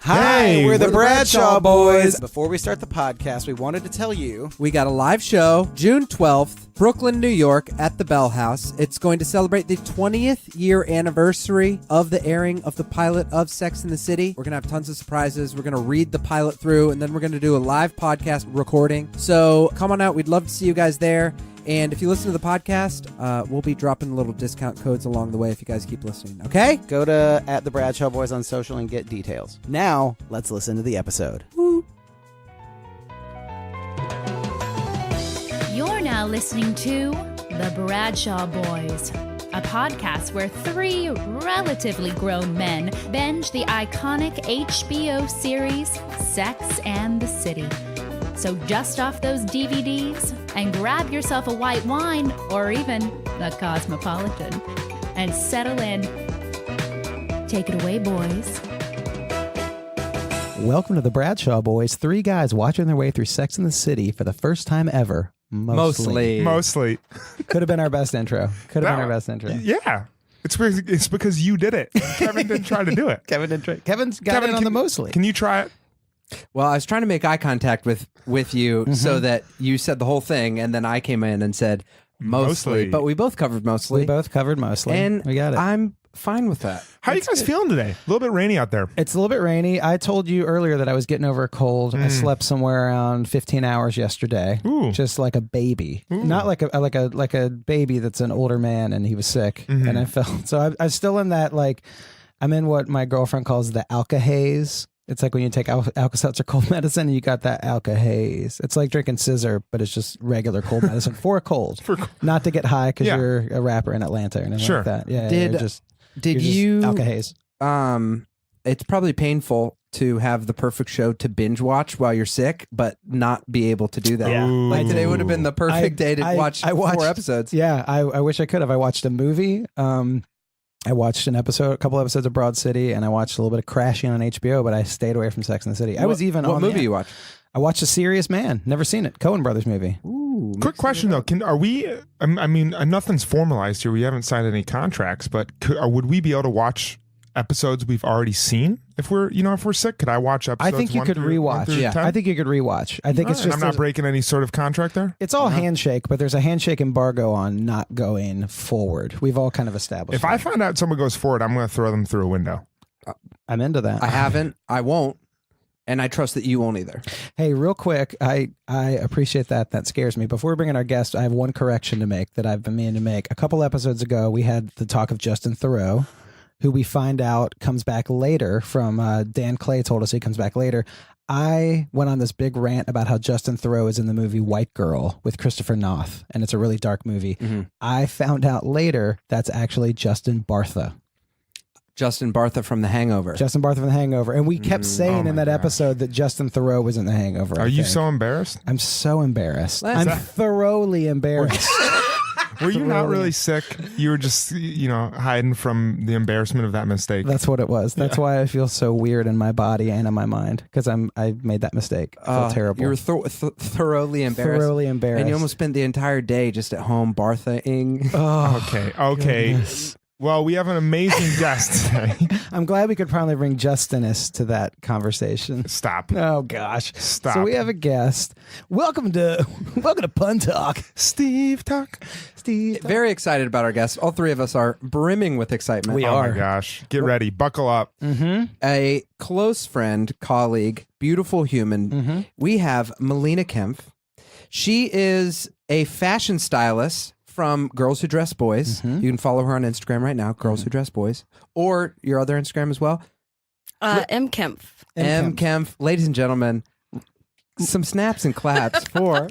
Hi, we're the Bradshaw Boys. Before we start the podcast, we wanted to tell you we got a live show June 12th, Brooklyn, New York at the Bell House. It's going to celebrate the 20th year anniversary of the airing of the pilot of Sex and the City. We're going to have tons of surprises. We're going to read the pilot through, and then we're going to do a live podcast recording. So come on out. We'd love to see you guys there. And if you listen to the podcast, we'll be dropping little discount codes along the way if you guys keep listening, okay? Go to @TheBradshaw on social and get details. Now, let's listen to the episode. Woo. You're now listening to The Bradshaw Boys, a podcast where three relatively grown men binge the iconic HBO series Sex and the City. So dust off those DVDs and grab yourself a white wine or even a Cosmopolitan and settle in. Take it away, boys. Welcome to the Bradshaw Boys, three guys watching their way through Sex and the City for the first time ever. Mostly. Could have been our best intro. Yeah. It's because you did it. Kevin didn't try to do it. Kevin's got it on the mostly. Can you try it? Well, I was trying to make eye contact with you so that you said the whole thing, and then I came in and said mostly. But we both covered mostly. And we got it. I'm fine with that. How are you guys feeling today? A little bit rainy out there. It's a little bit rainy. I told you earlier that I was getting over a cold. I slept somewhere around 15 hours yesterday. Ooh. Just like a baby. Ooh. Not like a baby that's an older man and he was sick. And I felt so I'm still in that, like, I'm in what my girlfriend calls the alka haze. It's like when you take Alka-Seltzer cold medicine and you got that alka haze. It's like drinking scissor, but it's just regular cold medicine for a cold. Not to get high because you're a rapper in Atlanta or anything like that. Yeah. Did you alka haze? It's probably painful to have the perfect show to binge watch while you're sick, but not be able to do that. Yeah. Like today would have been the perfect day to watch 4 episodes. Yeah, I wish I could have. I watched a movie. I watched a couple episodes of Broad City, and I watched a little bit of Crashing on HBO, but I stayed away from Sex and the City. What movie you watched? I watched A Serious Man. Never seen it. Coen Brothers movie. Ooh, quick question though: I mean, nothing's formalized here. We haven't signed any contracts, but would we be able to watch episodes we've already seen if we're sick? Could I watch episodes? I think you could rewatch. I think you could rewatch. I think it's just. I'm not breaking any sort of contract there. It's all handshake, but there's a handshake embargo on not going forward. We've all kind of established. If I find out someone goes forward, I'm going to throw them through a window. I'm into that. I haven't. I won't. And I trust that you won't either. Hey, real quick, I appreciate that. That scares me. Before we bring in our guest, I have one correction to make that I've been meaning to make. A couple episodes ago, we had the talk of Justin Theroux, who we find out comes back later from Dan Clay told us he comes back later. I went on this big rant about how Justin Theroux is in the movie White Girl with Christopher Noth, and it's a really dark movie. I found out later that's actually Justin Bartha. Justin Bartha from The Hangover. And we kept saying in that episode that Justin Theroux was in The Hangover. Are you so embarrassed? I'm so embarrassed. I'm thoroughly embarrassed. Were you not really sick? You were just, hiding from the embarrassment of that mistake. That's what it was. That's why I feel so weird in my body and in my mind, because I made that mistake. I feel terrible. You were thoroughly embarrassed. Thoroughly embarrassed. And you almost spent the entire day just at home Bartha-ing. Okay. Goodness. Well, we have an amazing guest today. I'm glad we could finally bring Justinus to that conversation. Stop. Oh gosh. Stop. So we have a guest. Welcome to Pun Talk. Steve Talk. Very excited about our guest. All three of us are brimming with excitement. We are. Oh my gosh. Get ready. Buckle up. A close friend, colleague, beautiful human. We have Melina Kemph. She is a fashion stylist from Girls Who Dress Boys. You can follow her on Instagram right now, Girls Who Dress Boys, or your other Instagram as well. M. Kemph. M. Kemph. Ladies and gentlemen, some snaps and claps for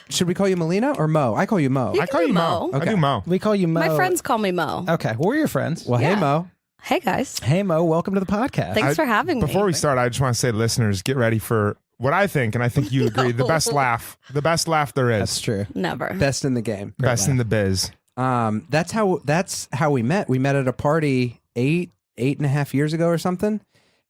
should we call you Melina or Mo? I call you Mo. I call you Mo. Okay. I do Mo. We call you Mo. My friends call me Mo. Okay, well, we're your friends. Well, hey Mo. Hey guys. Hey Mo, welcome to the podcast. Thanks for having me. Before we start, I just want to say, listeners, get ready for what I think, and I think you agree, the best laugh there is. That's true. Never. Best in the game. Best in the biz. That's how we met. We met at a party eight and a half years ago or something.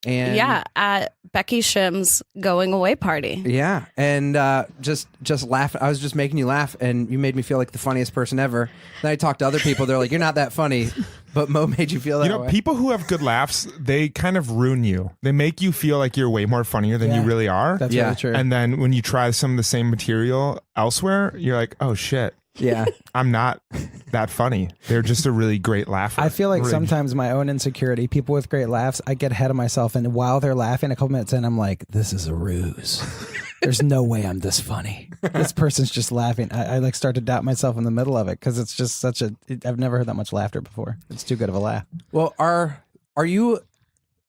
And yeah, at Becky Shim's going away party. Yeah, and just laugh. I was just making you laugh, and you made me feel like the funniest person ever. Then I talked to other people. They're like, "You're not that funny," But Mo made you feel that You know, way. people who have good laughs, they kind of ruin you. They make you feel like you're way more funnier than Yeah. you really are. That's Yeah. really true. And then when you try some of the same material elsewhere, you're like, oh shit, Yeah. I'm not that funny. They're just a really great laugher. I feel like Really. sometimes my own insecurity, people with great laughs, I get ahead of myself, and while they're laughing a couple minutes in, I'm like, this is a ruse. There's no way I'm this funny. This person's just laughing. I like start to doubt myself in the middle of it because it's just I've never heard that much laughter before. It's too good of a laugh. Well, are you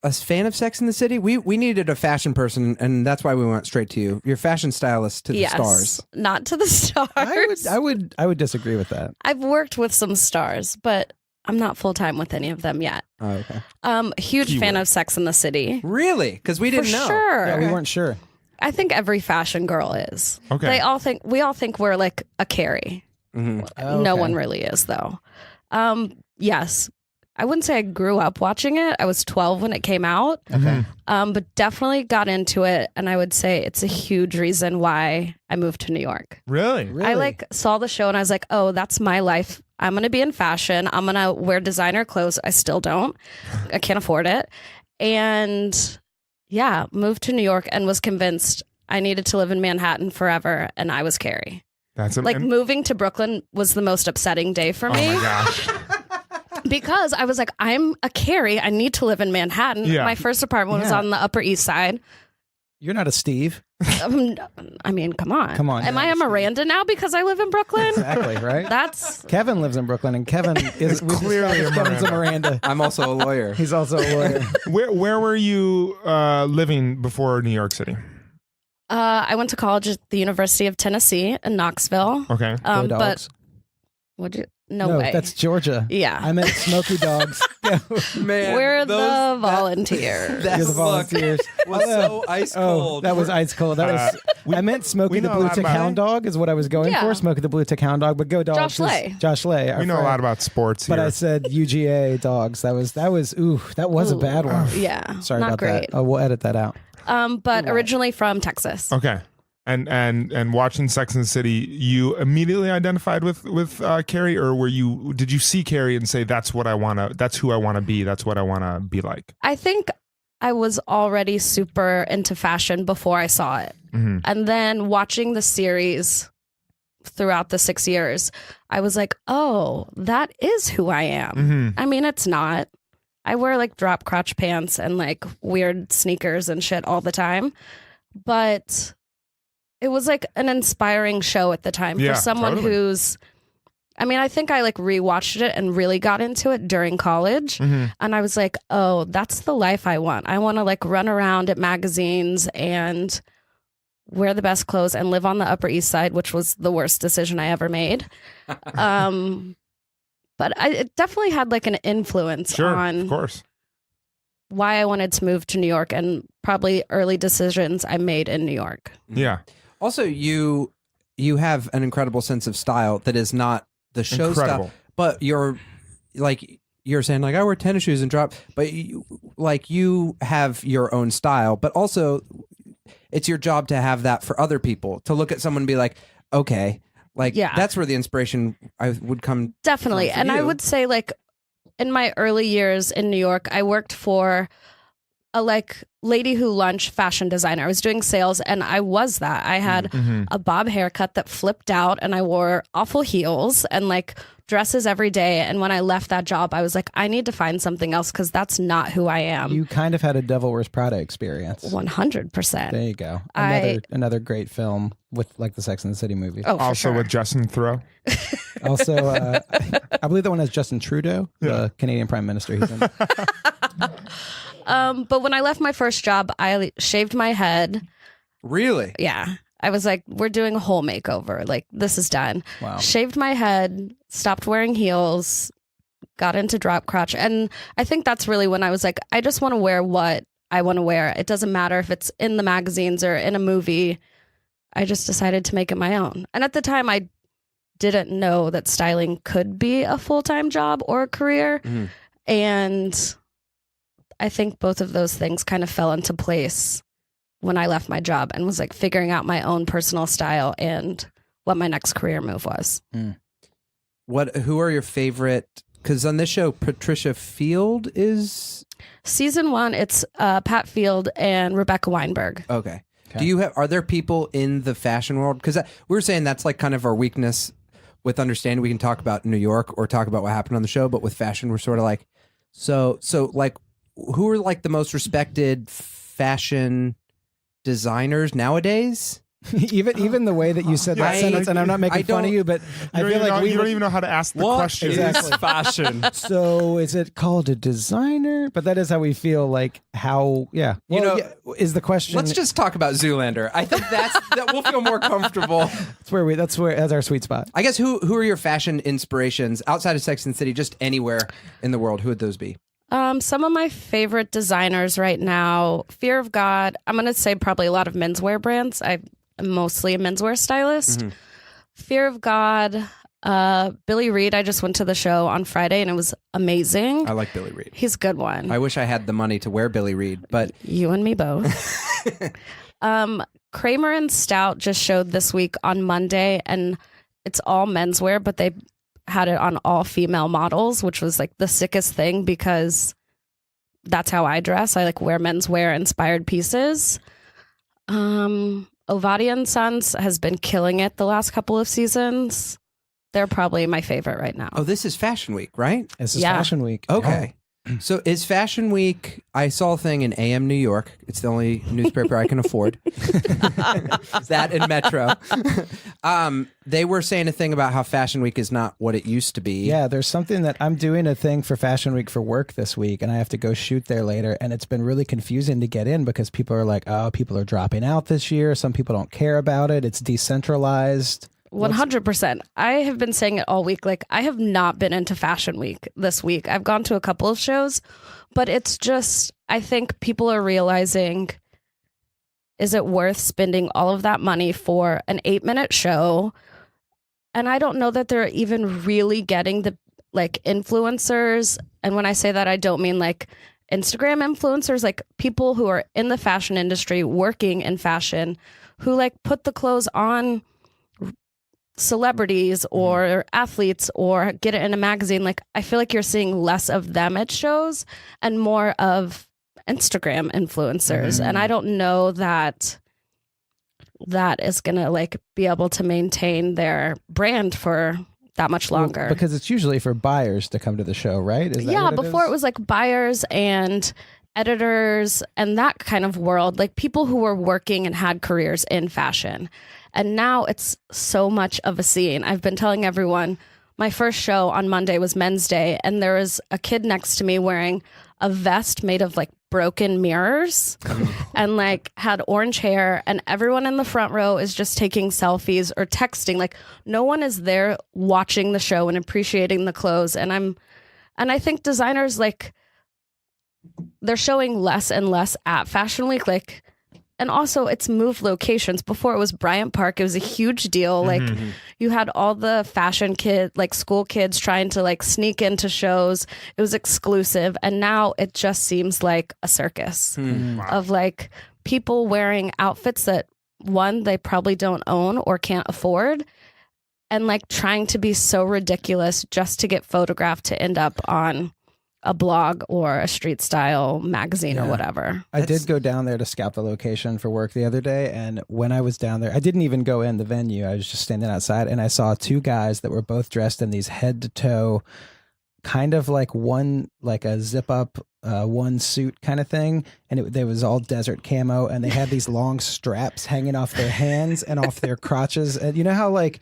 a fan of Sex in the City? We needed a fashion person, and that's why we went straight to you. You're fashion stylist to the Yes, stars. not to the stars. I would disagree with that. I've worked with some stars, but I'm not full time with any of them yet. Oh, okay. Huge fan of Sex in the City. Really? Because we didn't For know. sure. Yeah, we weren't sure. I think every fashion girl is. Okay. We all think we're like a Carrie. Mhm. Oh, No okay. one really is though. Yes. I wouldn't say I grew up watching it. I was 12 when it came out. Okay. But definitely got into it, and I would say it's a huge reason why I moved to New York. Really? Really? I like saw the show and I was like, oh, that's my life. I'm going to be in fashion. I'm going to wear designer clothes. I still don't. I can't afford it. And yeah, moved to New York and was convinced I needed to live in Manhattan forever. And I was Carrie. That's Like and- moving to Brooklyn was the most upsetting day for Oh me my gosh. because I was like, I'm a Carrie. I need to live in Manhattan. Yeah. My first apartment was Yeah. on the Upper East Side. You're not a Steve. I mean, come on. Come on, Am I a Miranda now because I live in Brooklyn? Exactly, right? That's Kevin lives in Brooklyn, and Kevin is we've clearly established a Kevin's a Miranda. I'm also a lawyer. He's also a lawyer. Where were you living before New York City? I went to college at the University of Tennessee in Knoxville. Okay. Go But dogs. would you? No way. That's Georgia. Yeah. I meant Smoky Dogs. Man, We're those- the volunteers. that You're the look volunteers. was so ice Oh, cold. that was ice cold. That was. I meant Smokey we the know a Blue lot Tick about- Hound Dog is what I was going Yeah. for. Smokey the Blue Tick Hound Dog, but Go Dogs. Josh was Lay. Josh Lay. our We know a friend. lot about sports here. But I said UGA Dogs. That was. Ooh, that was a bad one. Yeah. Sorry not about great. that. Oh, we'll edit that out. But originally from Texas. Okay. And watching Sex and the City, you immediately identified with Carrie, or did you see Carrie and say that's who I want to be, that's what I want to be like? I think I was already super into fashion before I saw it. Mm-hmm. And then watching the series throughout the 6 years, I was like, oh, that is who I am. Mm-hmm. I mean, it's not. I wear like drop crotch pants and like weird sneakers and shit all the time. But it was like an inspiring show at the time Yeah, for someone totally. who's, I mean, I think I like rewatched it and really got into it during college. Mm-hmm. And I was like, oh, that's the life I want. I want to like run around at magazines and wear the best clothes and live on the Upper East Side, which was the worst decision I ever made. But it definitely had like an influence Sure, of on course. why I wanted to move to New York and probably early decisions I made in New York. Yeah. Also, you have an incredible sense of style that is not the show Incredible. style, but you're saying like I wear tennis shoes and drop, but you have your own style, but also it's your job to have that for other people, to look at someone and be like, okay, like Yeah. that's where the inspiration I would come. Definitely. for And I you. would say like in my early years in New York, I worked for a like lady who lunch fashion designer. I was doing sales and I was that. I had a bob haircut that flipped out and I wore awful heels and like dresses every day. And when I left that job, I was like, I need to find something else because that's not who I am. You kind of had a Devil Wears Prada experience. 100%. There you go. I- Another great film with like the Sex and the City movies. Oh, for Also sure. with Justin Thoreau. Also, I believe that one has Justin Trudeau, the Canadian Prime Minister. He's in. But when I left my first job, I shaved my head. Really? Yeah. I was like, we're doing a whole makeover. Like, this is done. Wow. Shaved my head, stopped wearing heels, got into drop crotch. And I think that's really when I was like, I just want to wear what I want to wear. It doesn't matter if it's in the magazines or in a movie. I just decided to make it my own. And at the time, I didn't know that styling could be a full-time job or a career. Mhm. And I think both of those things kind of fell into place when I left my job and was like figuring out my own personal style and what my next career move was. Who are your favorite because on this show, Patricia Field is Season 1, it's Pat Field and Rebecca Weinberg. okay. Are there people in the fashion world? Because we were saying that's like kind of our weakness with understanding. We can talk about New York or talk about what happened on the show, but with fashion, we're sort of like, so like, who are like the most respected fashion designers nowadays? even the way that you said that sentence, and I'm not making fun of you, but I feel like you don't even know how to ask the question. Exactly. Fashion. So is it called a designer? But that is how we feel. Like how? Yeah. Well, is the question? Let's just talk about Zoolander. I think that we'll feel more comfortable. That's our sweet spot. I guess who are your fashion inspirations outside of Sex and the City? Just anywhere in the world, who would those be? Some of my favorite designers right now, Fear of God. I'm going to say probably a lot of menswear brands. I'm mostly a menswear stylist. Mm-hmm. Fear of God, Billy Reed. I just went to the show on Friday and it was amazing. I like Billy Reed. He's a good one. I wish I had the money to wear Billy Reed, but you and me both. Kramer and Stout just showed this week on Monday, and it's all menswear, but they had it on all female models, which was like the sickest thing because that's how I dress. I like wear menswear inspired pieces. Ovadia and Sons has been killing it the last couple of seasons. They're probably my favorite right now. Oh, this is Fashion Week, right? This is Fashion Week. Okay. So is Fashion Week, I saw a thing in AM New York. It's the only newspaper I can afford. That and Metro. They were saying a thing about how Fashion Week is not what it used to be. Yeah, there's something that I'm doing a thing for Fashion Week for work this week, and I have to go shoot there later. And it's been really confusing to get in because people are like, oh, people are dropping out this year. Some people don't care about it. It's decentralized. 100%. I have been saying it all week. Like, I have not been into Fashion Week this week. I've gone to a couple of shows, but it's just, I think people are realizing, is it worth spending all of that money for an 8-minute show? And I don't know that they're even really getting the like influencers. And when I say that, I don't mean like Instagram influencers, like people who are in the fashion industry, working in fashion, who like put the clothes on celebrities or athletes or get it in a magazine. Like, I feel like you're seeing less of them at shows and more of Instagram influencers. And I don't know that that is going to like be able to maintain their brand for that much longer. Well, because it's usually for buyers to come to the show, right? Is that yeah, what before is? it was like buyers and editors and that kind of world, like people who were working and had careers in fashion. And now it's so much of a scene. I've been telling everyone, my first show on Monday was Men's Day, and there was a kid next to me wearing a vest made of like broken mirrors and like had orange hair, and everyone in the front row is just taking selfies or texting. Like, no one is there watching the show and appreciating the clothes. And I think designers, like, they're showing less and less at Fashion Week. Like, and also it's moved locations. Before it was Bryant Park. It was a huge deal. Like, you had all the fashion like school kids trying to like sneak into shows. It was exclusive. And now it just seems like a circus of like people wearing outfits that, one, they probably don't own or can't afford, and like trying to be so ridiculous just to get photographed to end up on a blog or a street style magazine or whatever. I did go down there to scout the location for work the other day, and when I was down there, I didn't even go in the venue. I was just standing outside, and I saw two guys that were both dressed in these head to toe, kind of like one, like a zip up one suit kind of thing, and it was all desert camo, and they had these long straps hanging off their hands and off their crotches. And you know how like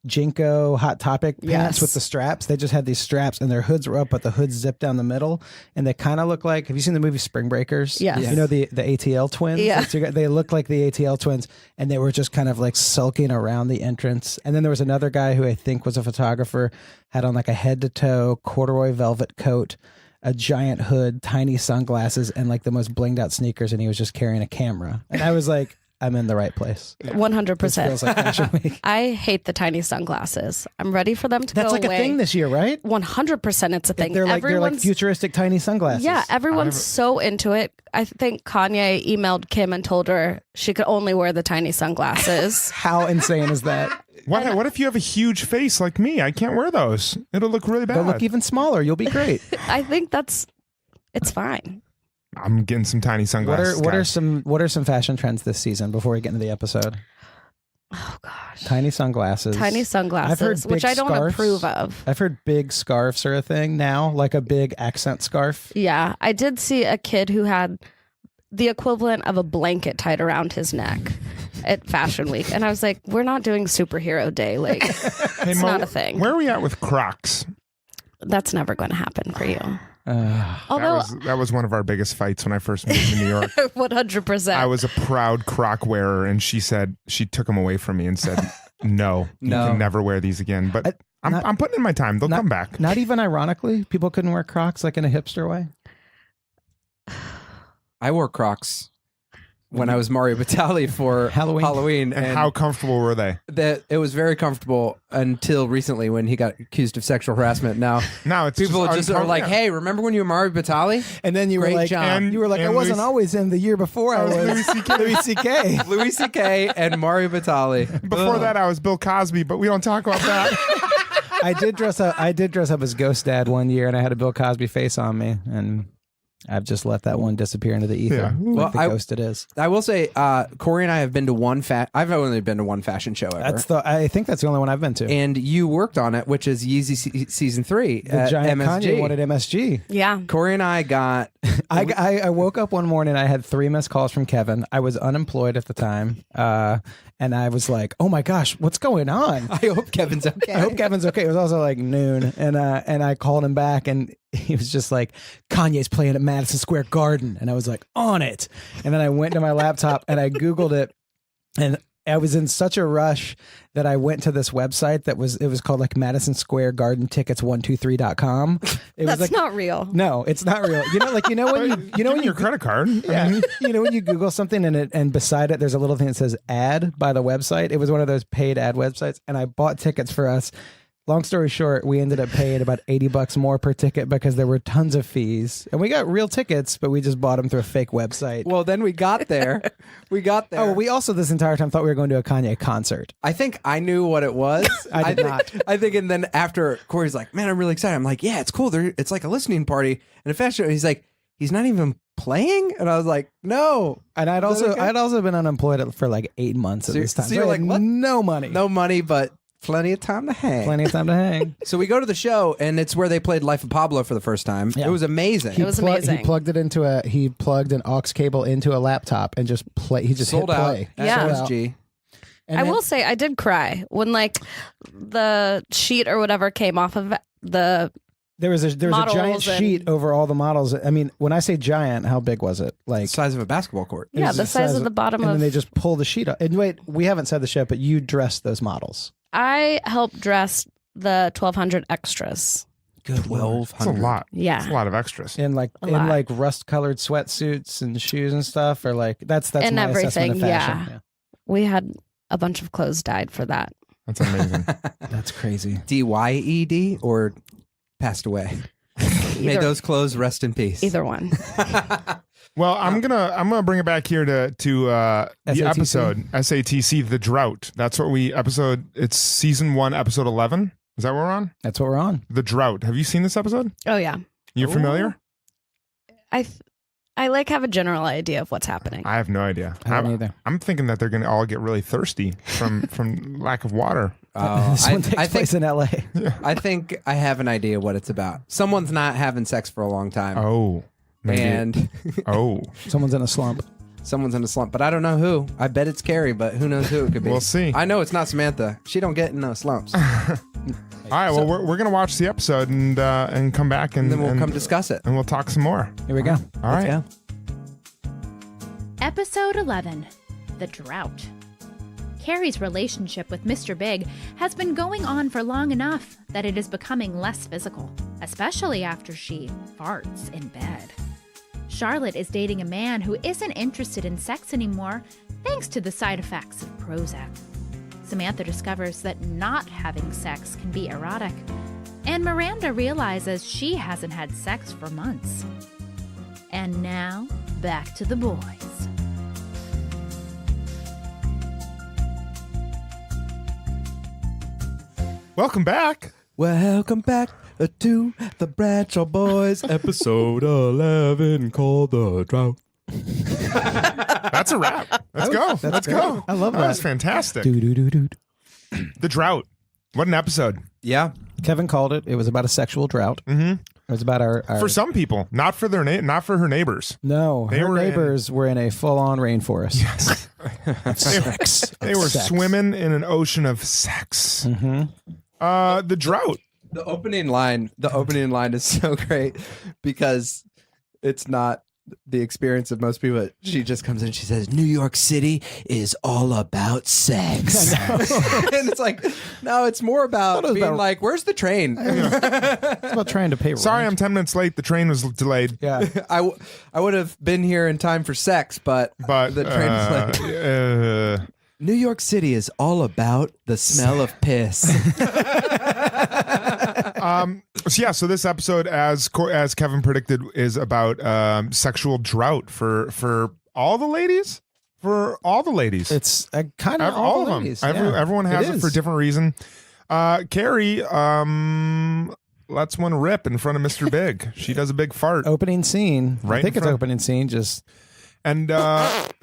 Jinko Hot Topic pants with the straps? They just had these straps, and their hoods were up, but the hoods zipped down the middle, and they kind of look like, have you seen the movie Spring Breakers? Yes. You know the ATL twins? Yeah. They look like the ATL twins, and they were just kind of like sulking around the entrance. And then there was another guy who I think was a photographer, had on like a head to toe corduroy velvet coat, a giant hood, tiny sunglasses, and like the most blinged out sneakers, and he was just carrying a camera. And I was like, I'm in the right place. 100%. This feels like Fashion Week. I hate the tiny sunglasses. I'm ready for them to That's go like away. a thing this year, right? 100% it's a thing. They're like futuristic tiny sunglasses. Yeah, everyone's so into it. I think Kanye emailed Kim and told her she could only wear the tiny sunglasses. How insane is that? What if you have a huge face like me? I can't wear those. It'll look really bad. They'll look even smaller. You'll be great. I think it's fine. I'm getting some tiny sunglasses. What are some fashion trends this season before we get into the episode? Oh gosh. Tiny sunglasses. I've heard which big I don't scarves. approve of. I've heard big scarves are a thing now, like a big accent scarf. Yeah, I did see a kid who had the equivalent of a blanket tied around his neck at Fashion Week, and I was like, "We're not doing superhero day. Like, Hey, it's Mo, not a thing. Where are we at with Crocs? That's never going to happen for you." Uh, Although that was one of our biggest fights when I first moved to New York. 100%. I was a proud Croc wearer, and she took them away from me and said, "No, you can never wear these again." But I'm putting in my time. They'll come back. Not even ironically, people couldn't wear Crocs like in a hipster way. I wore Crocs when I was Mario Batali for Halloween. And how comfortable were they? That it was very comfortable until recently when he got accused of sexual harassment. Now it's people just are like, "Hey, remember when you were Mario Batali?" And then you Great were like, job. you were like, I wasn't always in the year before. I was Louis C.K. Louis C.K. and Mario Batali. Before that, I was Bill Cosby, but we don't talk about that. I did dress up as Ghost Dad one year, and I had a Bill Cosby face on me, and I've just let that one disappear into the ether. Yeah. Like the ghost it is. I will say, Corey and I have been to I've only been to one fashion show ever. I think that's the only one I've been to. And you worked on it, which is Yeezy season 3. The giant MSG. Kanye one at MSG. Yeah. Corey and I got. I woke up one morning. I had 3 missed calls from Kevin. I was unemployed at the time. And I was like, oh my gosh, what's going on? I hope Kevin's okay. I hope Kevin's okay. It was also like noon. And I called him back, and he was just like, Kanye's playing at Madison Square Garden. And I was like, on it. And then I went to my laptop and I Googled it. And I was in such a rush that I went to this website that was called like Madison Square Garden Tickets 123.com. That's like, not real. No, it's not real. When your credit card. Yeah. When you Google something and beside it there's a little thing that says ad by the website. It was one of those paid ad websites, and I bought tickets for us. Long story short, we ended up paying about $80 more per ticket because there were tons of fees, and we got real tickets, but we just bought them through a fake website. Well, then we got there. Oh, we also this entire time thought we were going to a Kanye concert. I think I knew what it was. I did not. I think, and then after Corey's like, "Man, I'm really excited." I'm like, "Yeah, it's cool. It's like a listening party and a fashion." He's like, "He's not even playing," and I was like, "No." And I'd also been unemployed for like 8 months at this time. So you're like, what? No money, but plenty of time to hang. So we go to the show, and it's where they played Life of Pablo for the first time. Yeah. It was amazing. It was amazing. He plugged an aux cable into a laptop and just play. He just sold hit out. play. Yeah. Sold out. MSG. And I then- will say I did cry when like the sheet or whatever came off of the There was a models giant and- sheet over all the models. I mean, when I say giant, how big was it? Like Size of a basketball court. it Yeah, was the size of the bottom and of. then they just pull the sheet up. And wait, we haven't said the shit, but you dressed those models. I helped dress the 1,200 extras. Good. That's a lot. Yeah. It's a lot of extras. In like A lot. rust-colored sweatsuits and shoes and stuff, or like that's And my everything, assessment of fashion. yeah. We had a bunch of clothes dyed for that. That's amazing. That's crazy. DYED or passed away. May Either- those clothes rest in peace. Either one. Well, I'm gonna bring it back here to the SATC? episode SATC, the Drought. That's what it's season 1, episode 11. Is that what we're on? That's what we're on. The Drought. Have you seen this episode? Oh yeah. You familiar? I like have a general idea of what's happening. I have no idea. I don't either. I'm thinking that they're gonna all get really thirsty from lack of water. This one takes I place in LA. I think I have an idea what it's about. Someone's not having sex for a long time. Oh, maybe. And Someone's in a slump. someone's in a slump, but I don't know who. I bet it's Carrie, but who knows who it could be. We'll see. I know it's not Samantha. She don't get in no slumps. All right. Well, we're gonna watch the episode and come back and And then we'll come discuss it. and we'll talk some more. Here we go. All right. Yeah. Episode 11 The Drought. Carrie's relationship with Mr. Big has been going on for long enough that it is becoming less physical, especially after she farts in bed. Charlotte is dating a man who isn't interested in sex anymore thanks to the side effects of Prozac. Samantha discovers that not having sex can be erotic, and Miranda realizes she hasn't had sex for months. And now, back to the boys. 'Cause Welcome back. Welcome back to the Bradshaw Boys, episode 11, called The Drought. That's a wrap. Let's go. Let's go. I love that. that. Was fantastic. Doo-doo-doo-doo. The Drought. What an episode. Yeah. Kevin called it. It was about a sexual drought. Mm-hmm. It was about our For some people, not for her neighbors. No, They her were neighbors were in a full-on rainforest. Yes. Sex. They were swimming in an ocean of sex. The Drought. The opening line is so great because it's not the experience of most people. She just comes in and she says, New York City is all about sex. And it's like, no, it's more about being like, where's the train? It's about trying to pay rent. Sorry, I'm 10 minutes late. The train was delayed. Yeah. I would have been here in time for sex, but the train is late. New York City is all about the smell of piss. So this episode, as Kevin predicted, is about sexual drought for all the ladies. For all the ladies, It's kind of all of ladies. them. Yeah. Everyone has it for a different reason. Carrie lets one rip in front of Mr. Big. She does a big fart, Opening scene. Right I think in it's front. opening scene. Just and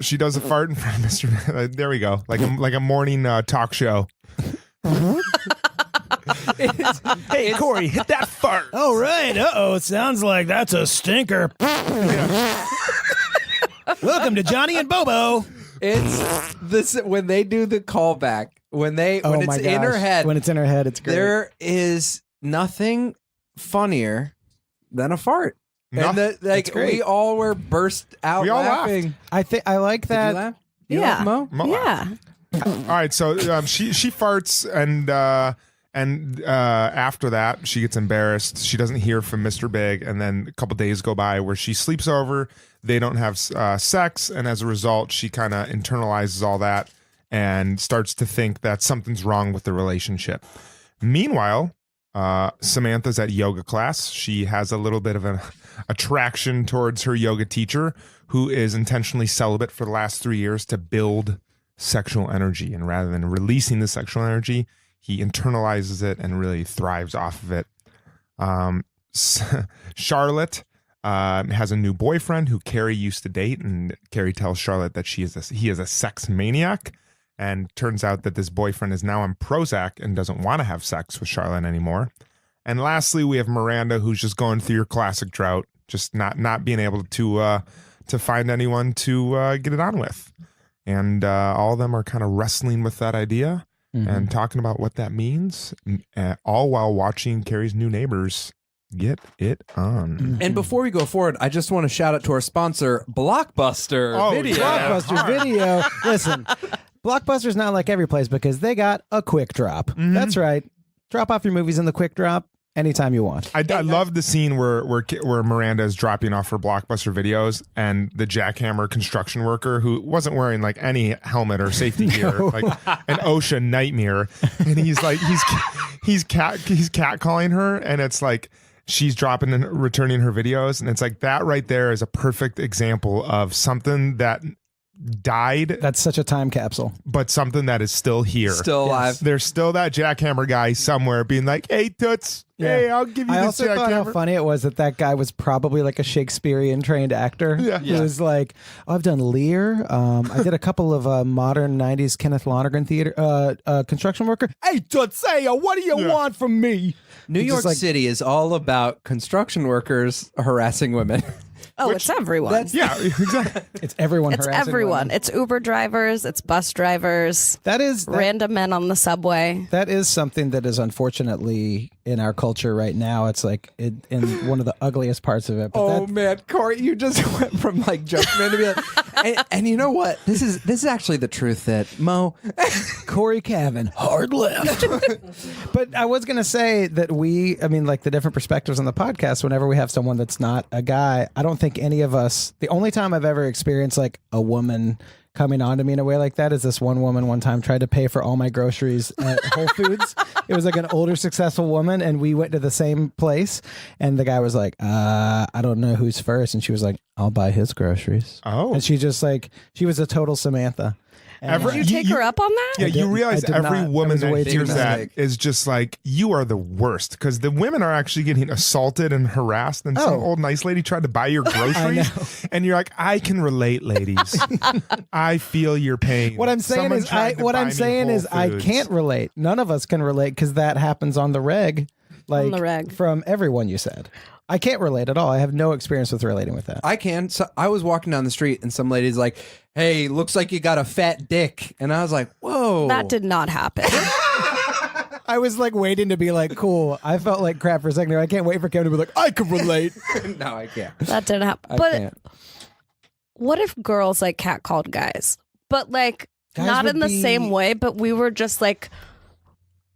she does a fart in front of Mr. Big. There we go, like a morning talk show. Hey, Corey, hit that fart. oh right. Sounds like that's a stinker. Welcome to Johnny and Bobo. It's this when they do the callback when it's in her head. When it's in her head, it's great. There is nothing funnier than a fart. And That's great. we all were burst out We all laughing. I think I like Did that. you laugh? You Yeah. laugh, Mo? Yeah. All right, so she farts and after that she gets embarrassed. She doesn't hear from Mr. Big, and then a couple days go by where she sleeps over. They don't have sex, and as a result, she kind of internalizes all that and starts to think that something's wrong with the relationship. Meanwhile, Samantha's at yoga class. She has a little bit of an attraction towards her yoga teacher, who is intentionally celibate for the last 3 years to build sexual energy, and rather than releasing the sexual energy, he internalizes it and really thrives off of it. Charlotte has a new boyfriend who Carrie used to date, and Carrie tells Charlotte that he is a sex maniac, and turns out that this boyfriend is now on Prozac and doesn't want to have sex with Charlotte anymore. And lastly, we have Miranda, who's just going through your classic drought, just not being able to find anyone to get it on with. And all of them are kind of wrestling with that idea and talking about what that means, all while watching Carrie's new neighbors get it on. And before we go forward, I just want to shout out to our sponsor, Blockbuster Video. yeah. Blockbuster Video. Listen, Blockbuster's not like every place because they got a quick drop. That's right. Drop off your movies in the quick drop anytime you want. I love the scene where Miranda is dropping off her Blockbuster videos, and the jackhammer construction worker, who wasn't wearing like any helmet or safety gear, like an OSHA nightmare, and he's like he's catcalling her, and it's like she's dropping and returning her videos, and it's like that right there is a perfect example of something that died, That's such a time capsule. but something that is still here. Still alive. There's still that jackhammer guy somewhere being like, "Hey, Toots, hey, I'll give you I this also thought how jackhammer." funny it was that guy was probably like a Shakespearean trained actor. Yeah. He was like, I've done Lear. I did a couple of modern 90s Kenneth Lonergan theater construction worker. Hey, Toots, hey, what do you want from me? New He's York just like- City is all about construction workers harassing women. Oh, it's everyone. Yeah, exactly. It's everyone It's harassing everyone. women. It's Uber drivers. It's bus drivers. That is Random men on the subway. That is something that is unfortunately in our culture right now. It's like in one of the ugliest parts of it. But Oh that, man, Corey, you just went from like Jumpman to be like, and you know what? This is actually the truth that Mo. Corey Cavan, hard left. But I was going to say that like the different perspectives on the podcast, whenever we have someone that's not a guy, I don't think any of us, the only time I've ever experienced like a woman coming on to me in a way like that is this one woman one time tried to pay for all my groceries at Whole Foods. It was like an older, successful woman, and we went to the same place, and the guy was like, I don't know who's first, and she was like, I'll buy his groceries. Oh. And she just like, she was a total Samantha. And, Did you take her up on that? Yeah, I you didn't- realize I did every not. woman That was that way too hears that mistake. is just like, you are the worst, because the women are actually getting assaulted and harassed, and some Oh. old nice lady tried to buy your groceries, and you're like, I can relate, ladies. I feel your pain. What I'm saying Someone is, tried to buy me Whole I Foods. can't relate. None of us can relate because that happens on the reg, like the reg. from everyone you said. I can't relate at all. I have no experience with relating with that. I can. So I was walking down the street and some lady's like, "Hey, looks like you got a fat dick," and I was like, "Whoa, That did not happen. I was like waiting to be like, cool. I felt like crap for a second there. I can't wait for Kevin to be like, I can relate. no, I can't." That didn't happen. I But can't. what if girls like catcalled guys? But like Guys not would in the be- same way, but we were just like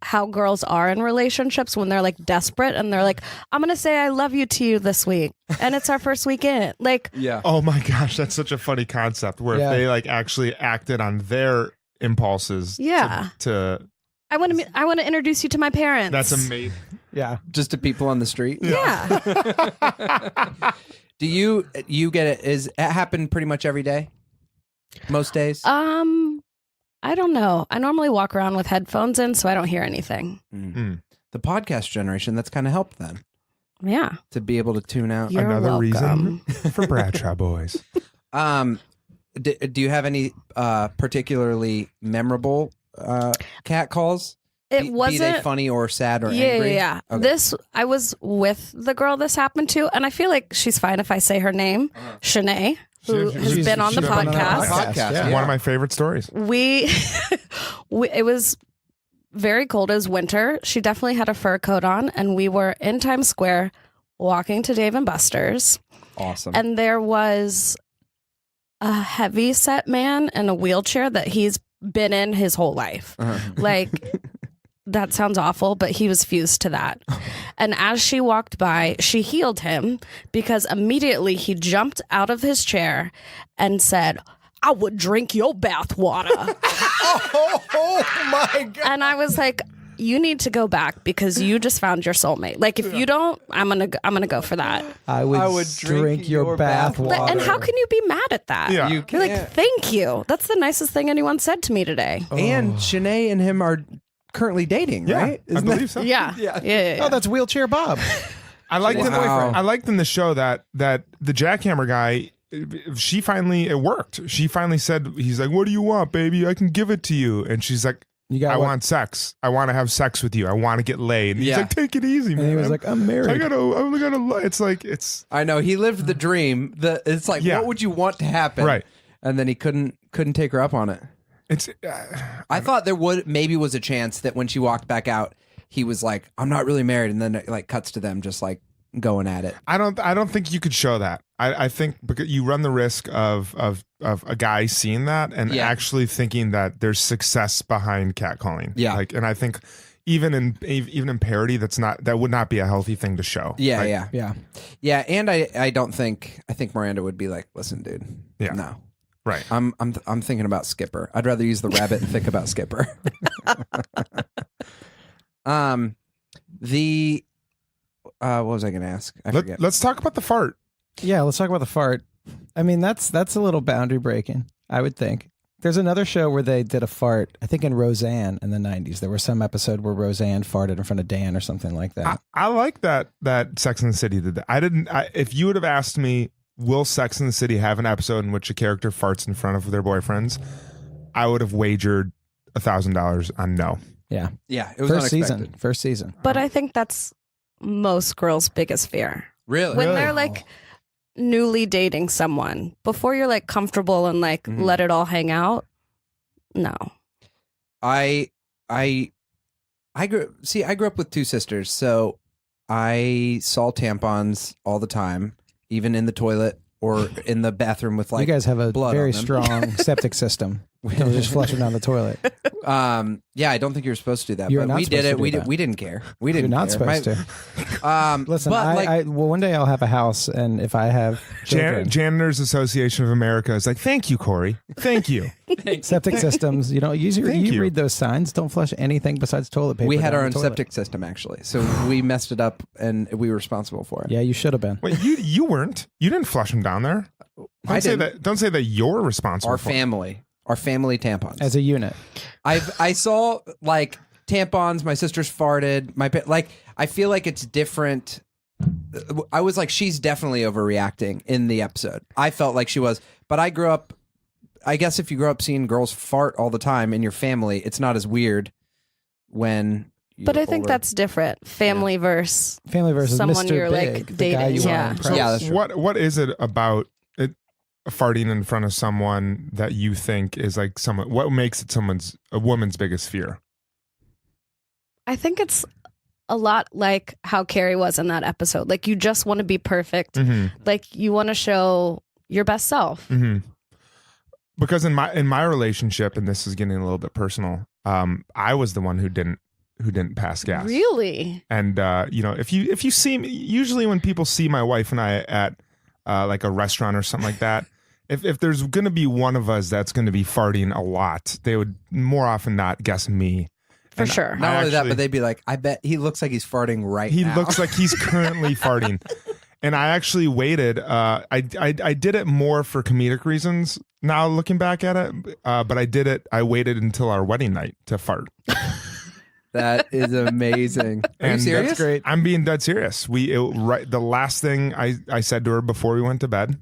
how girls are in relationships when they're like desperate and they're like, I'm gonna say I love you to you this week. And it's our first weekend. Like Yeah. Oh my gosh, that's such a funny concept. Where Yeah. if they like actually acted on their impulses, Yeah. to I wanna introduce you to my parents. that's amazing. Yeah. Just to people on the street. Yeah. Do you get it? Is it happen pretty much every day? Most days. I don't know. I normally walk around with headphones in, so I don't hear anything. The podcast generation, that's kind of helped then Yeah. to be able to tune out. You're Another welcome. reason for Bradshaw Boys. Do you have any particularly memorable cat calls? It Be wasn't they funny or sad or yeah, angry? yeah. Okay. I was with the girl this happened to, and I feel like she's fine if I say her name, Shanae, who has She's- been on the she's been on the podcast. podcast, Yeah. yeah. One of my favorite stories. We, it was very cold. It was winter. She definitely had a fur coat on, and we were in Times Square walking to Dave and Buster's, Awesome. and there was a heavy set man in a wheelchair that he's been in his whole life. Like, that sounds awful, but he was fused to that. And as she walked by, she healed him because immediately he jumped out of his chair and said, I would drink your bath water. Oh my God. And I was like, you need to go back because you just found your soulmate. Like, if you don't, I'm gonna go for that. I would drink your bath water. And how can you be mad at that? Yeah. You You're like, can't. thank you. That's the nicest thing anyone said to me today. And Shanae and him are currently dating, Yeah, right? I believe so. Yeah. Yeah. Oh, that's Wheelchair Bob. I liked in Wow. I liked in the show that the jackhammer guy, she finally, it worked. She finally said, he's like, what do you want, baby? I can give it to you. And she's like, You got I what? want sex. I want to have sex with you. I want to get laid. And he's Yeah. like, take it easy, man. And he was like, I'm married. I only gotta, it's like, it's I know he lived the dream. It's like, Yeah. what would you want to happen? Right. And then he couldn't take her up on it. it's, I thought there maybe was a chance that when she walked back out, he was like, I'm not really married, and then it like cuts to them just like going at it. I don't think you could show that. I think because you run the risk of a guy seeing that and Yeah. actually thinking that there's success behind catcalling. Yeah. Like, and I think even in parody, that would not be a healthy thing to show. Yeah, Like, yeah, Yeah. and I think Miranda would be like, listen, dude, Yeah. no, Right. I'm thinking about Skipper. I'd rather use the rabbit and think about Skipper. What was I going to ask? I forget. Let's talk about the fart. Yeah, let's talk about the fart. I mean, that's a little boundary breaking, I would think. There's another show where they did a fart, I think in Roseanne in the 90s. There was some episode where Roseanne farted in front of Dan or something like that. I like that Sex and the City did that. If you would have asked me, will Sex and the City have an episode in which a character farts in front of their boyfriends, I would have wagered $1,000 on no. Yeah. Yeah, it was unexpected. First season. But I think that's most girls' biggest fear. Really? When they're like newly dating someone, before you're like comfortable and like Mhm. let it all hang out. No. I grew up with two sisters, so I saw tampons all the time, even in the toilet or in the bathroom with like you guys have a blood very on them. strong septic system. Don't just flush them down the toilet. Yeah, I don't think you're supposed to do that, You're but not we did supposed to it. do We that. we didn't care. We didn't. You're not care. supposed to. Listen, but well, one day I'll have a house, and if I have children, Janitors Association of America is like, thank you, Corey. Thank you. septic systems, you Thank you. read those signs. Don't flush anything besides toilet paper. we had down our the own toilet. septic system actually, so we messed it up and we were responsible for it. Yeah, you should have been. Wait, you weren't. You didn't flush them down there. I Don't say didn't. that. Don't say that you're responsible. Our for it. family are family tampons. As a unit. I saw like tampons. My sister's farted. I feel like it's different. I was like, she's definitely overreacting in the episode. I felt like she was, but I grew up. I guess if you grow up seeing girls fart all the time in your family, it's not as weird when. But I think older. that's different. Family versus someone Mr. you're Big, like the dating. guy you Yeah. want to impress. Yeah, that's true. What is it about it farting in front of someone that you think is like someone? What makes it a woman's biggest fear? I think it's a lot like how Carrie was in that episode. Like, you just want to be perfect. Like, you want to show your best self. Because in my relationship, and this is getting a little bit personal, I was the one who didn't pass gas. Really? And if you see me, usually when people see my wife and I at like a restaurant or something like that, if there's going to be one of us that's going to be farting a lot, they would more often not guess me. For sure. Not only that, but they'd be like, I bet he looks like he's farting right He now. looks like he's currently farting. And I actually waited. I did it more for comedic reasons now looking back at it. But I waited until our wedding night to fart. That is amazing. Are you And serious? that's great. I'm being dead serious. The last thing I said to her before we went to bed,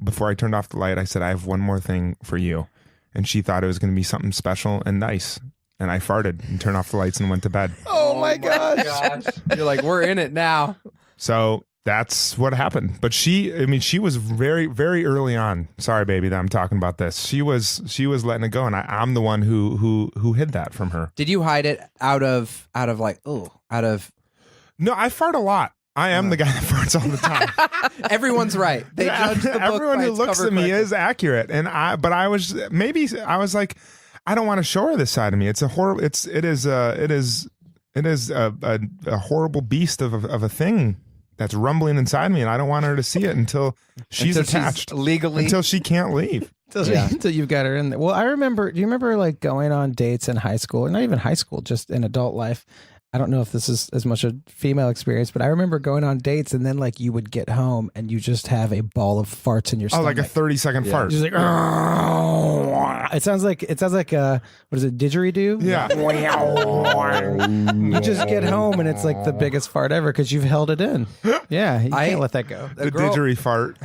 before I turned off the light, I said, I have one more thing for you. And she thought it was going to be something special and nice. And I farted and turned off the lights and went to bed. Oh my gosh. You're like, we're in it now. So that's what happened. But she was very, very early on. Sorry, baby, that I'm talking about this. She was letting it go, and I'm the one who hid that from her. Did you hide it out of No, I fart a lot. I am the guy that farts all the time. Everyone's right. They judge the book Everyone by who its looks cover at me correctly. is accurate, and I was like, I don't want to show her this side of me. It's a horrible. It is a horrible beast of a thing that's rumbling inside me, and I don't want her to see it until she's attached, legally, until she can't leave. Until you've got her in there. Well, I remember. Do you remember like going on dates in high school, or not even high school, just in adult life? I don't know if this is as much a female experience, but I remember going on dates and then like you would get home and you just have a ball of farts in your stomach. Oh, like a 30-second fart. Just like, it sounds like what is it, didgeridoo? Yeah. You just get home and it's like the biggest fart ever because you've held it in. Yeah, you can't let that go. The didgeridoo fart.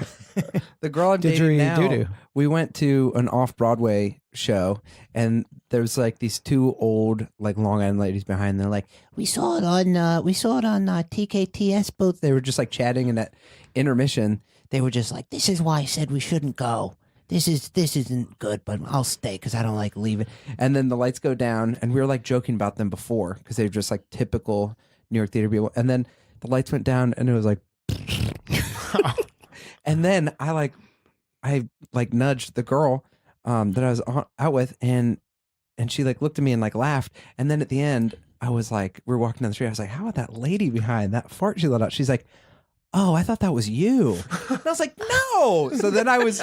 The girl I'm dating now, Didgeridoo. we went to an off-Broadway show, and there was like these two old, like Long Island ladies behind. They're like, we saw it on TKTS booth. They were just like chatting, and at intermission, they were just like, "This is why I said we shouldn't go. This isn't good, but I'll stay because I don't like leaving." And then the lights go down, and we were like joking about them before because they were just like typical New York theater people. And then the lights went down, and it was like. And then I nudged the girl that I was out with, and she like looked at me and like laughed. And then at the end, I was like, we were walking down the street. I was like, how about that lady behind that fart she let out? She's like, oh, I thought that was you. And I was like, no. So then I was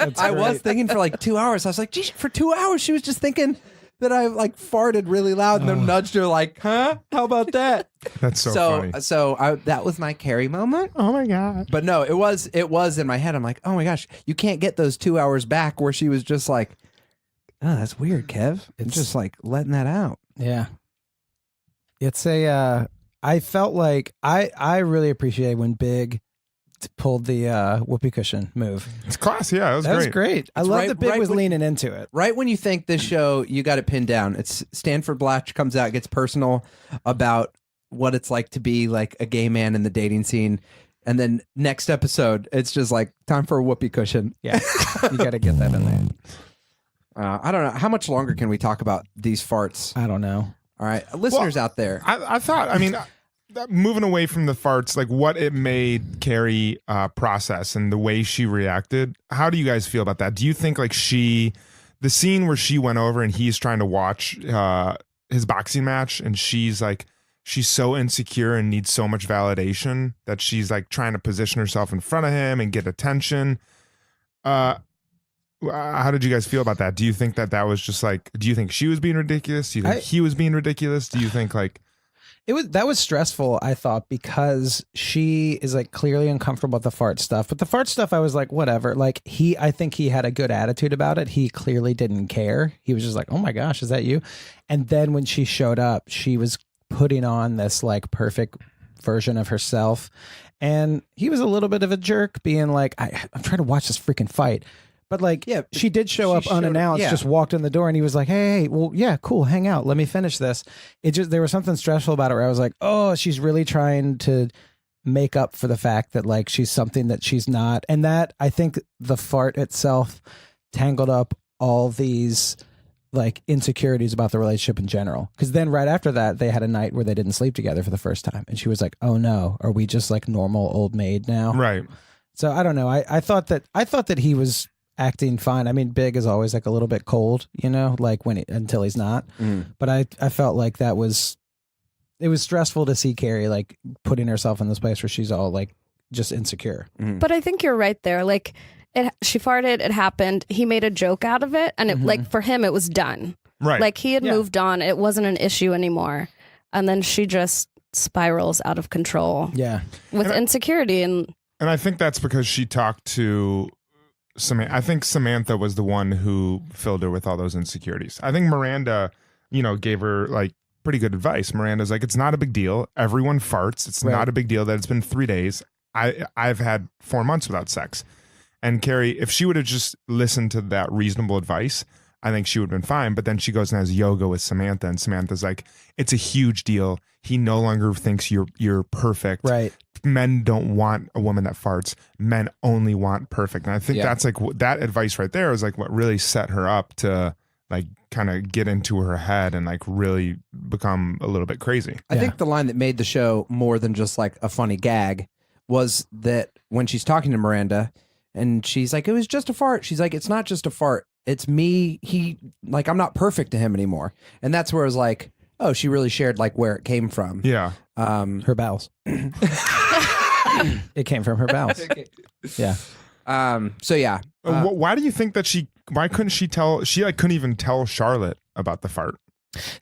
thinking for like 2 hours. I was like, geez, for 2 hours she was just thinking that I like farted really loud and then nudged her like, huh? How about that? That's so funny. So that was my Carrie moment. Oh my god! But no, it was in my head. I'm like, oh my gosh, you can't get those 2 hours back where she was just like, oh, that's weird, Kev. It's just like letting that out. Yeah. It's I felt like I really appreciate when Big pulled the whoopee cushion move. It's classy. Yeah, That was great. I love right- that Big right was when- leaning into it. Right when you think this show, you got it pinned down. It's Stanford Blatch comes out, gets personal about what it's like to be like a gay man in the dating scene. And then next episode, it's just like time for a whoopee cushion. Yeah. You got to get that in there. I don't know. How much longer can we talk about these farts? I don't know. All right. Listeners out there. I thought. I mean, moving away from the farts, like what it made Carrie process and the way she reacted. How do you guys feel about that? Do you think like the scene where she went over and he's trying to watch his boxing match and she's so insecure and needs so much validation that she's like trying to position herself in front of him and get attention. How did you guys feel about that? Do you think that was just like, do you think she was being ridiculous? Do you think he was being ridiculous? Do you think like, That was stressful, I thought, because she is like clearly uncomfortable with the fart stuff. But the fart stuff, I was like, whatever. Like I think he had a good attitude about it. He clearly didn't care. He was just like, oh my gosh, is that you? And then when she showed up, she was putting on this like perfect version of herself. And he was a little bit of a jerk, being like, I'm trying to watch this freaking fight. But like, yeah, she did show up unannounced, just walked in the door, and he was like, hey, well, yeah, cool, hang out, let me finish this. There was something stressful about it where I was like, oh, she's really trying to make up for the fact that like she's something that she's not. And that, I think the fart itself tangled up all these like insecurities about the relationship in general. Because then right after that, they had a night where they didn't sleep together for the first time. And she was like, oh no, are we just like normal old maid now? Right. So I don't know. I thought that he was acting fine. I mean, Big is always like a little bit cold, you know, like until he's not. But I felt like it was stressful to see Carrie like putting herself in this place where she's all like just insecure. But I think you're right there. Like she farted, it happened. He made a joke out of it, and it like for him it was done. Right. Like he had moved on. It wasn't an issue anymore. And then she just spirals out of control. Yeah. With insecurity and I think that's because she talked to Samantha. I think Samantha was the one who filled her with all those insecurities. I think Miranda, gave her like pretty good advice. Miranda's like, it's not a big deal. Everyone farts. It's not a big deal that it's been 3 days. I've had 4 months without sex. And Carrie, if she would have just listened to that reasonable advice, I think she would have been fine. But then she goes and has yoga with Samantha, and Samantha's like, it's a huge deal. He no longer thinks you're perfect. Right. Men don't want a woman that farts. Men only want perfect. And I think that's like that advice right there is like what really set her up to like kind of get into her head and like really become a little bit crazy. I think the line that made the show more than just like a funny gag was that when she's talking to Miranda and she's like, it was just a fart. She's like, it's not just a fart. It's me. I'm not perfect to him anymore. And that's where I was like, oh, she really shared like where it came from. Yeah. Her bowels. It came from her bowels. Yeah. So yeah. Why do you think that why couldn't she couldn't even tell Charlotte about the fart?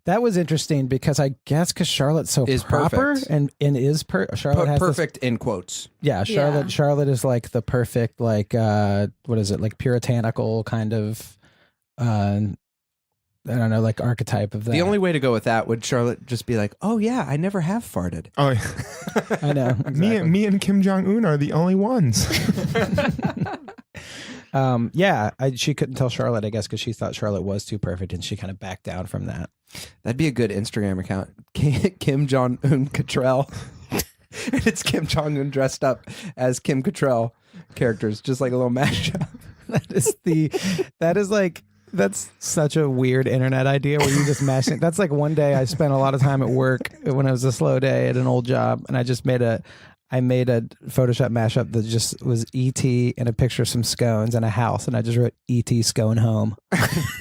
That was interesting because I guess because Charlotte's so is proper perfect. and is Charlotte has perfect in quotes. Yeah, Charlotte is like the perfect like what is it, like puritanical kind of I don't know, like archetype of that. The only way to go with that would Charlotte just be like, oh yeah, I never have farted. Oh, I know. Exactly. Me and Kim Jong-un are the only ones. She couldn't tell Charlotte, I guess, because she thought Charlotte was too perfect, and she kind of backed down from that. That'd be a good Instagram account. Kim Jong-un Cottrell. And it's Kim Jong-un dressed up as Kim Cattrall characters, just like a little mashup. That's such a weird internet idea where you just mash it. That's like one day I spent a lot of time at work when it was a slow day at an old job, and I just made a Photoshop mashup that just was E.T. and a picture of some scones and a house, and I just wrote E.T. scone home.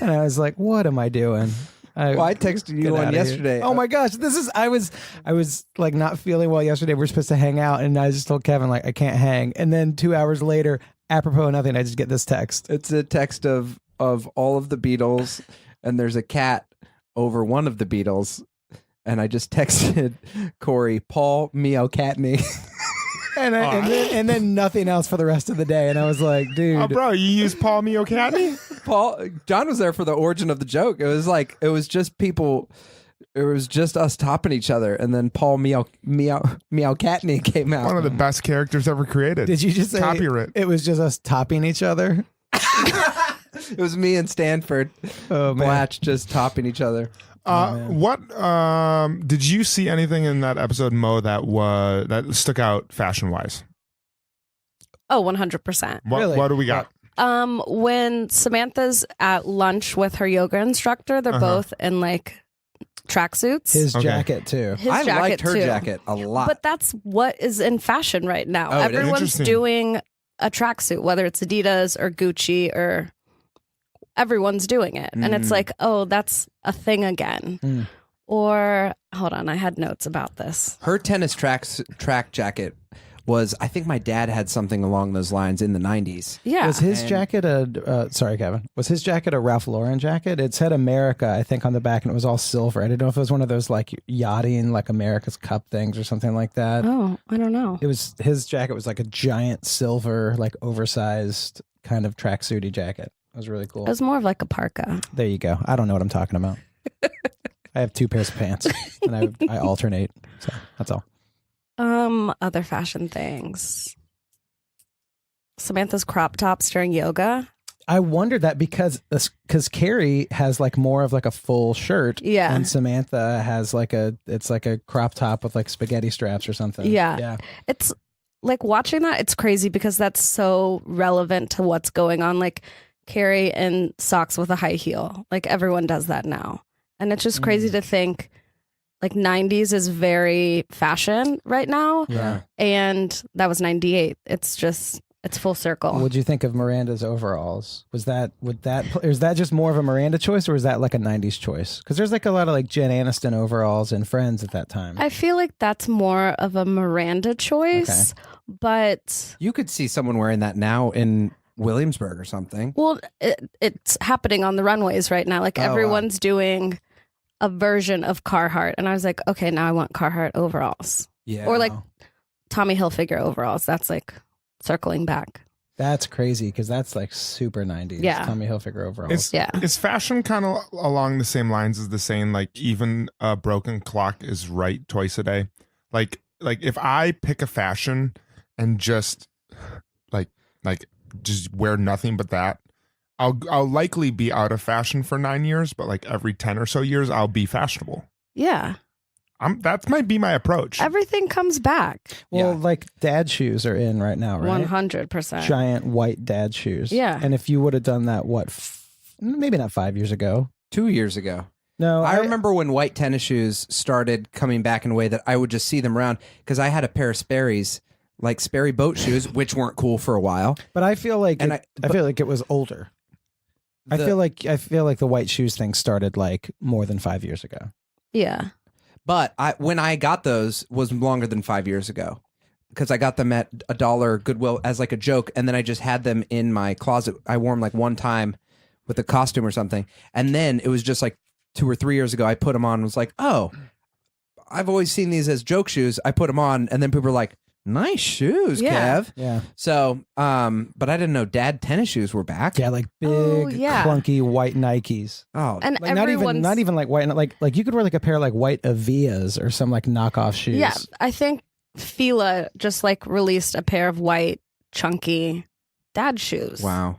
And I was like, what am I doing? I texted you one yesterday. Oh my gosh, I was like not feeling well yesterday. We're supposed to hang out, and I just told Kevin like I can't hang. And then 2 hours later, apropos of nothing, I just get this text. It's a text of all of the Beatles, and there's a cat over one of the Beatles, and I just texted Corey, Paul meow cat me. and then nothing else for the rest of the day. And I was like, dude. Oh, bro, you use Paul meow cat me? John was there for the origin of the joke. It was just people. It was just us topping each other, and then Paul meow cat me came out. One of the best characters ever created. Did you just say copyright? It was just us topping each other? It was me and Stanford Blatch just topping each other. What did you see anything in that episode, Mo, that stuck out fashion wise? Oh, 100%. What do we got? When Samantha's at lunch with her yoga instructor, they're both in like tracksuits. His jacket too. I liked her jacket a lot. But that's what is in fashion right now. Oh, everyone's doing a tracksuit, whether it's Adidas or Gucci or everyone's doing it. And it's like, oh, that's a thing again. Or hold on, I had notes about this. Her tennis track jacket was, I think my dad had something along those lines in the 90s. Yeah. Was his jacket sorry, Kevin. Was his jacket a Ralph Lauren jacket? It said America, I think, on the back, and it was all silver. I didn't know if it was one of those like yachting, like America's Cup things or something like that. Oh, I don't know. It was his jacket was like a giant silver, like oversized kind of tracksuity jacket. It was really cool. It was more of like a parka. There you go. I don't know what I'm talking about. I have 2 pairs of pants, and I alternate. So that's all. Other fashion things. Samantha's crop tops during yoga. I wondered that because Carrie has like more of like a full shirt, Yeah. and Samantha has like it's like a crop top with like spaghetti straps or something. Yeah. It's like watching that, it's crazy because that's so relevant to what's going on. Like Carrie in socks with a high heel. Like everyone does that now. And it's just crazy to think like 90s is very fashion right now. Yeah. And that was 98. It's full circle. What'd you think of Miranda's overalls? Is that just more of a Miranda choice, or is that like a 90s choice? Because there's like a lot of like Jen Aniston overalls and Friends at that time. I feel like that's more of a Miranda choice, but You could see someone wearing that now in Williamsburg or something. well, it's happening on the runways right now. Like Oh, wow. everyone's doing a version of Carhartt, and I was like, okay, now I want Carhartt overalls Yeah. or like Tommy Hilfiger overalls. That's like circling back. That's crazy because that's like super 90s. Yeah. Tommy Hilfiger overalls. Is fashion kind of along the same lines as the saying, like, even a broken clock is right twice a day? Like if I pick a fashion and just like just wear nothing but that, I'll likely be out of fashion for 9 years, but like every 10 or so years I'll be fashionable. Yeah. That might be my approach. Everything comes back. Well, Yeah. like dad shoes are in right now, right? 100%. Giant white dad shoes. Yeah. And if you would have done that, maybe not 5 years ago. 2 years ago. No, I remember when white tennis shoes started coming back in a way that I would just see them around because I had a pair of Sperry's, like Sperry boat shoes, which weren't cool for a while. But I feel like And I feel like it was older. I feel like the white shoes thing started like more than 5 years ago. Yeah. But when I got those was longer than 5 years ago because I got them at $1 Goodwill as like a joke, and then I just had them in my closet. I wore them like one time with a costume or something, and then it was just like 2 or 3 years ago I put them on and was like, oh, I've always seen these as joke shoes. I put them on, and then people were like, nice shoes, Yeah. Kev. Yeah. So, but I didn't know dad tennis shoes were back. Yeah, like big, Oh, yeah. clunky white Nikes. Oh, And Like everyone's not even like white. Like you could wear like a pair of like white Avias or some like knockoff shoes. Yeah, I think Fila just like released a pair of white chunky dad shoes. wow.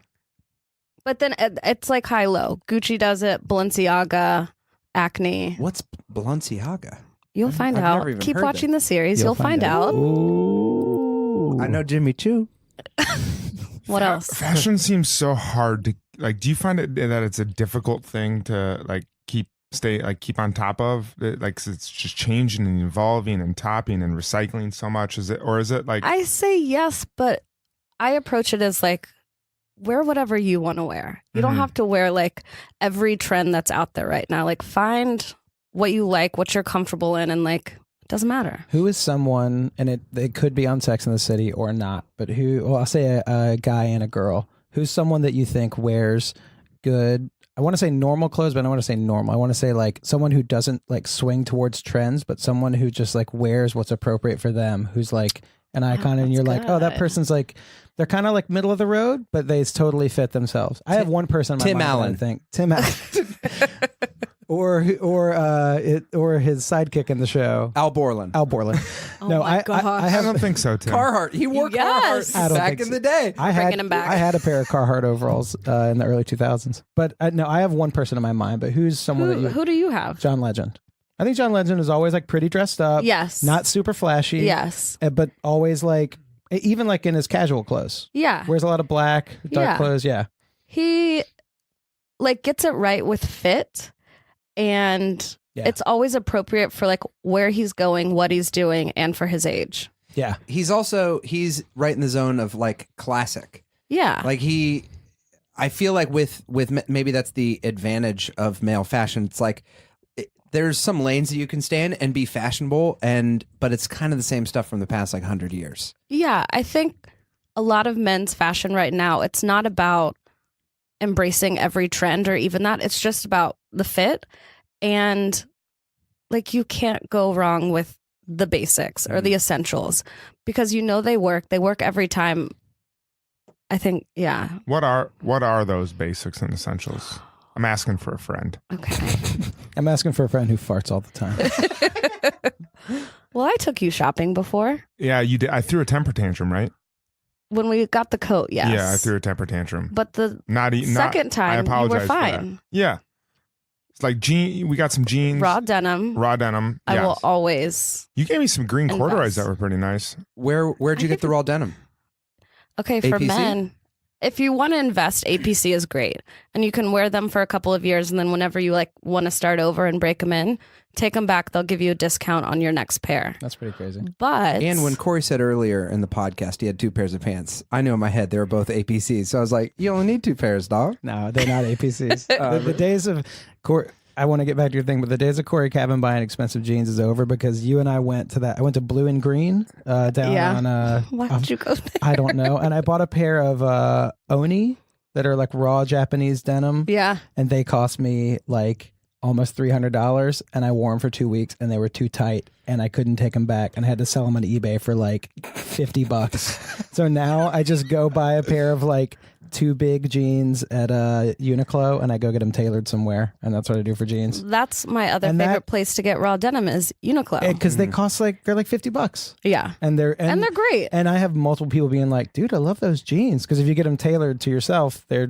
But then it's like high low. Gucci does it, Balenciaga, Acne. What's Balenciaga? You'll find I've out. never even Keep heard watching the series. You'll find out. Ooh. I know Jimmy Choo. What else? Fashion seems so hard to like. Do you find it that it's a difficult thing to like keep on top of? Like 'cause it's just changing and evolving and topping and recycling so much. Is it like I say yes, but I approach it as like wear whatever you want to wear. You don't Mhm. have to wear like every trend that's out there right now. Like find what you like, what you're comfortable in, and like it doesn't matter. Who is someone, and it could be on Sex in the City or not, but I'll say a guy and a girl, who's someone that you think wears good, I want to say normal clothes, but I don't want to say normal. I want to say like someone who doesn't like swing towards trends, but someone who just like wears what's appropriate for them, who's like an icon, and that's you're like, oh, that good. person's like, they're kind of like middle of the road, but they totally fit themselves. I have one person in my Tim mind that Allen. I think Tim Allen. Or his sidekick in the show, Al Borland. Al Borland. Oh no, my I gosh. I have don't think so, Tim. Carhartt. He wore Yes. I Carhartt don't back think in so. the day. Bringing him back. I had a pair of Carhartt overalls in the early 2000s. But no, I have one person in my mind. But who's someone that you? Who do you have? John Legend. I think John Legend is always like pretty dressed up. Yes. Not super flashy. Yes. But always like, even like in his casual clothes. Yeah. Wears a lot of black, dark Yeah. clothes. Yeah. He like gets it right with fit, and Yeah. it's always appropriate for like where he's going, what he's doing, and for his age. Yeah. He's right in the zone of like classic. Yeah. Like I feel like with maybe that's the advantage of male fashion. It's like there's some lanes that you can stay in and be fashionable, but it's kind of the same stuff from the past 100 years. Yeah, I think a lot of men's fashion right now, it's not about embracing every trend or even that. It's just about the fit. And like, you can't go wrong with the basics or the essentials because they work. They work every time. I think, yeah. What are those basics and essentials? I'm asking for a friend. Okay. I'm asking for a friend who farts all the time. Well, I took you shopping before. Yeah, you did. I threw a temper tantrum, right? When we got the coat, yes. Yeah, I threw a temper tantrum. But the not second I time, you apologize were for fine. that. Yeah. It's like we got some jeans. Raw denim. I will always. You gave me some green invest. corduroys that were pretty nice. Where'd you get the raw denim? Okay, for APC? men, if you want to invest, APC is great. And you can wear them for a couple of years. And then whenever you want to start over and break them in, take them back. They'll give you a discount on your next pair. That's pretty crazy. But. And when Corey said earlier in the podcast he had 2 pairs of pants, I knew in my head they were both APCs. So I was like, you only need 2 pairs, dog. No, they're not APCs. The days of I want to get back to your thing, but the days of Corey Cabin buying expensive jeans is over because you and I went to that. I went to Blue and Green down on. Why did you go there? I don't know. And I bought a pair of Oni that are like raw Japanese denim. Yeah. And they cost me like almost $300, and I wore them for 2 weeks, and they were too tight, and I couldn't take them back, and I had to sell them on eBay for like $50. So now I just go buy a pair of like 2 big jeans at Uniqlo, and I go get them tailored somewhere, and that's what I do for jeans. That's my other favorite place to get raw denim is Uniqlo. Because they cost they're like $50. Yeah. And they're great. And I have multiple people being like, dude, I love those jeans. Because if you get them tailored to yourself, they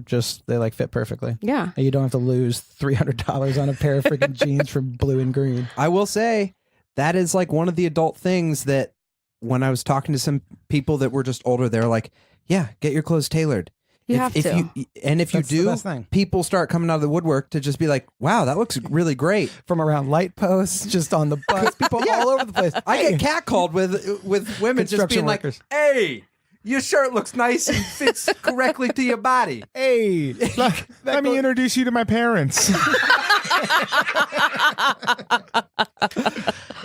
like fit perfectly. Yeah. And you don't have to lose $300 on a pair of freaking jeans from Blue and Green. I will say that is like one of the adult things that when I was talking to some people that were just older, they're like, yeah, get your clothes tailored. You have to. If That's you the do, best thing. people start coming out of the woodwork to just be like, wow, that looks really great. From around light posts, just on the bus, people all over the place. I get catcalled with women just being Construction workers. like, hey, your shirt looks nice and fits correctly to your body. Hey, Let me introduce you to my parents.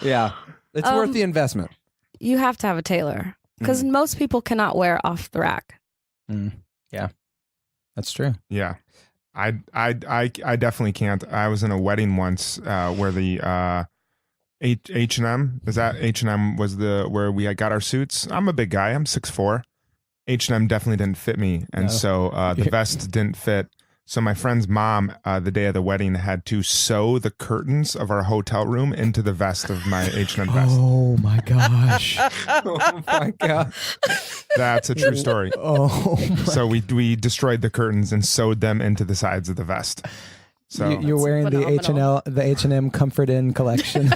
Yeah. It's worth the investment. You have to have a tailor because most people cannot wear off the rack. Yeah, that's true. Yeah. I definitely can't. I was in a wedding once where the H&M, is that H&M was where we got our suits. I'm a big guy. I'm 6'4". H&M definitely didn't fit me. And so the vest didn't fit. So my friend's mom, the day of the wedding, had to sew the curtains of our hotel room into the vest of my H&M vest. Oh my gosh. Oh my God. That's a true story. Oh, So we destroyed the curtains and sewed them into the sides of the vest. So you're wearing phenomenal. the H&M Comfort Inn collection.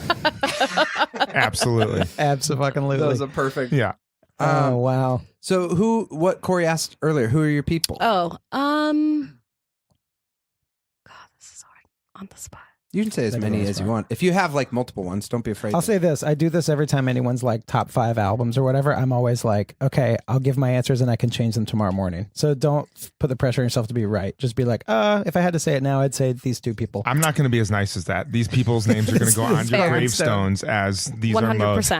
absolutely. Absolutely. That was a perfect. Yeah. Oh wow. So what Corey asked earlier, who are your people? Oh, God, this is hard on the spot. You can say as many as you want. If you have like multiple ones, don't be afraid. I'll say this. I do this every time anyone's like top 5 albums or whatever. I'm always like, okay, I'll give my answers and I can change them tomorrow morning. So don't put the pressure on yourself to be right. Just be like, if I had to say it now, I'd say these 2 people. I'm not going to be as nice as that. These people's names are going to go on your fair. gravestones as these are most.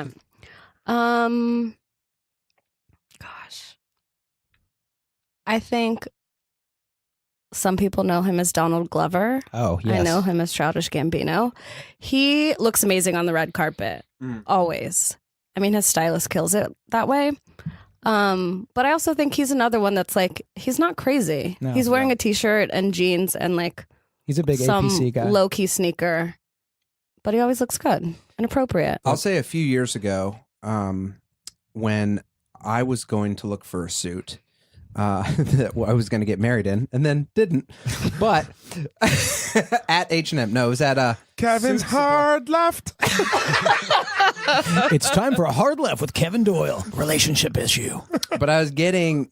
100%. Gosh. I think some people know him as Donald Glover. Oh, yes. I know him as Childish Gambino. He looks amazing on the red carpet, always. I mean, his stylist kills it that way. But I also think he's another one that's like, he's not crazy. No, he's wearing a t-shirt and jeans and like He's a big some APC guy. low-key sneaker. But he always looks good and appropriate. I'll say a few years ago, when I was going to look for a suit that I was going to get married in, and then didn't. But at H&M, no, it was at Kevin's hard left. It's time for a hard left with Kevin Doyle. Relationship issue. But I was getting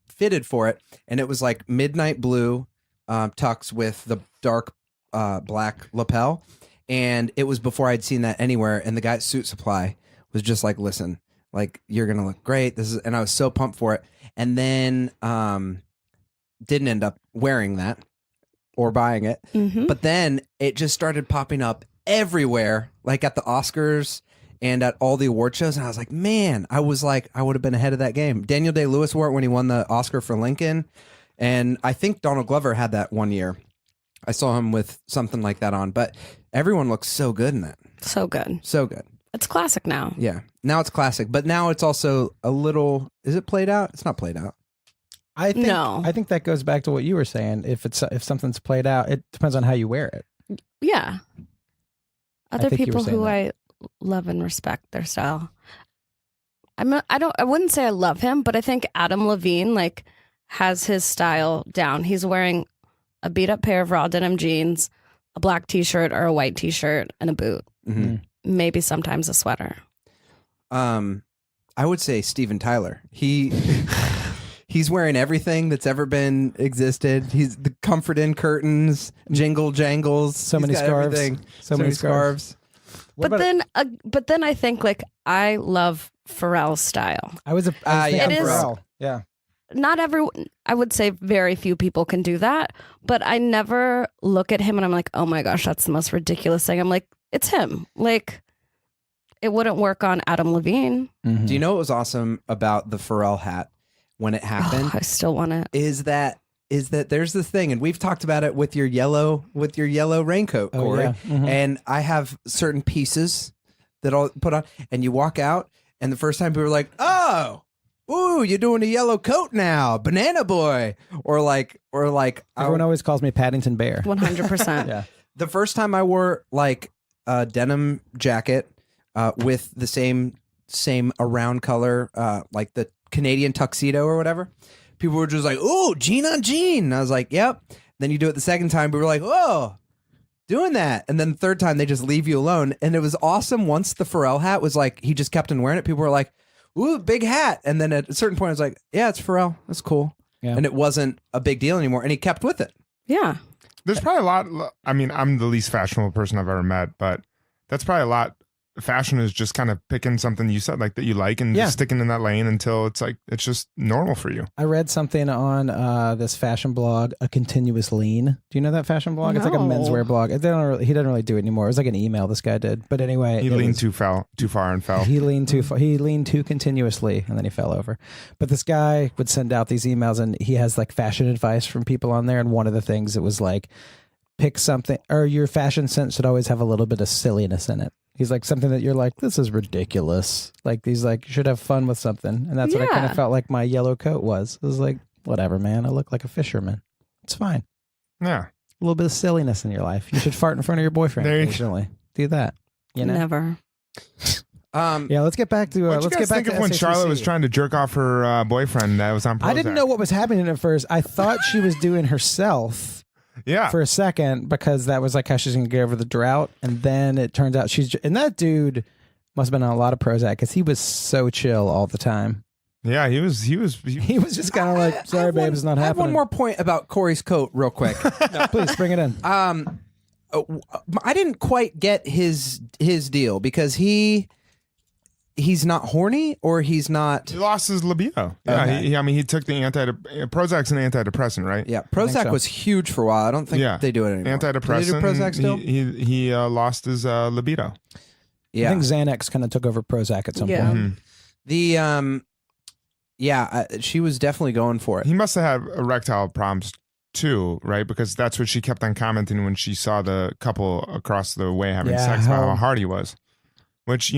fitted for it, and it was like midnight blue tux with the dark black lapel, and it was before I'd seen that anywhere. And the guy at Suit Supply was just like, "Listen, like you're gonna look great." And I was so pumped for it, and then didn't end up wearing that. or buying it. But then it just started popping up everywhere, like at the Oscars and at all the award shows. And I was like, man, I would have been ahead of that game. Daniel Day-Lewis wore it when he won the Oscar for Lincoln. And I think Donald Glover had that one year. I saw him with something like that on, but everyone looks so good in that. So good. So good. It's classic now. Yeah. Now it's classic, but now it's also a little, is it played out? It's not played out. I think No. I think that goes back to what you were saying. If something's played out, it depends on how you wear it. Yeah. Other think you were people saying who that. I love and respect their style. I wouldn't say I love him, but I think Adam Levine like has his style down. He's wearing a beat up pair of raw denim jeans, a black t-shirt or a white t-shirt, and a boot. Maybe sometimes a sweater. I would say Steven Tyler. He's wearing everything that's ever been existed. He's the Comfort Inn curtains, jingle jangles, So He's many got scarves. everything. So many scarves. What But about then I think like I love Pharrell's style. I was yeah, thinking It is- Pharrell. Yeah. Not everyone, I would say very few people can do that, but I never look at him and I'm like, oh my gosh, that's the most ridiculous thing. I'm like, it's him. Like, it wouldn't work on Adam Levine. Do you know what was awesome about the Pharrell hat when it happened? I still want it. Is that there's this thing, and we've talked about it with your yellow raincoat, Oh, Corey. yeah. Mhm. And I have certain pieces that I'll put on, and you walk out, and the first time people were like, "Oh, ooh, you're doing a yellow coat now, banana boy," or like Everyone always calls me Paddington Bear. 100%. Yeah. the first time I wore like a denim jacket with the same around color, like the Canadian tuxedo or whatever, people were just like, "Oh, jean on jean." And I was like, "Yep." Then you do it the second time, we were like, "Oh, doing that." And then the third time, they just leave you alone. And it was awesome. Once the Pharrell hat was like, he just kept on wearing it. People were like, "Ooh, big hat." And then at a certain point, I was like, "Yeah, it's Pharrell. That's cool." Yeah. And it wasn't a big deal anymore. And he kept with it. Yeah. There's probably a lot. I mean, I'm the least fashionable person I've ever met, but that's probably a lot. Fashion is just kind of picking something you said like that you like and Yeah. just sticking in that lane until it's like it's just normal for you. I read something on this fashion blog, A Continuous Lean. Do you know that fashion blog? It's like a No. menswear blog. He doesn't really do it anymore. It was like an email this guy did. But anyway, He it leaned was- too far and fell. He leaned too far. He leaned too continuously, and then he fell over. But this guy would send out these emails, and he has like fashion advice from people on there. And one of the things it was like, pick something, or your fashion sense should always have a little bit of silliness in it. He's like something that you're like, this is ridiculous. Like these, like you should have fun with something, and that's what I kind of Yeah. felt like my yellow coat was. It was like, whatever, man. I look like a fisherman. It's fine. Yeah. A little bit of silliness in your life. You should fart in front of your boyfriend There you go. occasionally. Do that. You know. Never. Yeah. Let's get back to. What Let's you guys get back think to of when SACC? Charlotte was trying to jerk off her boyfriend that was on Prozac? I didn't know what was happening at first. I thought she was doing herself Yeah. for a second because that was like how she's going to get over the drought. And then it turns out and that dude must have been on a lot of Prozac because he was so chill all the time. Yeah, he was He was just kind of like, sorry, babe, it's not I have happening. one more point about Corey's coat, real quick. No, please bring it in. I didn't quite get his deal because he's not horny or he's not. He lost his libido. Yeah, Okay. I mean, he took the Prozac's an antidepressant, right? Yeah, Prozac so. was huge for a while. I don't think Yeah. they do it anymore. Antidepressant. Do they do Prozac still? He lost his libido. Yeah. I think Xanax kind of took over Prozac at some Yeah. point. The she was definitely going for it. He must have had erectile problems too, right? Because that's what she kept on commenting when she saw the couple across the way having Yeah, sex about how- how hard he was. Which,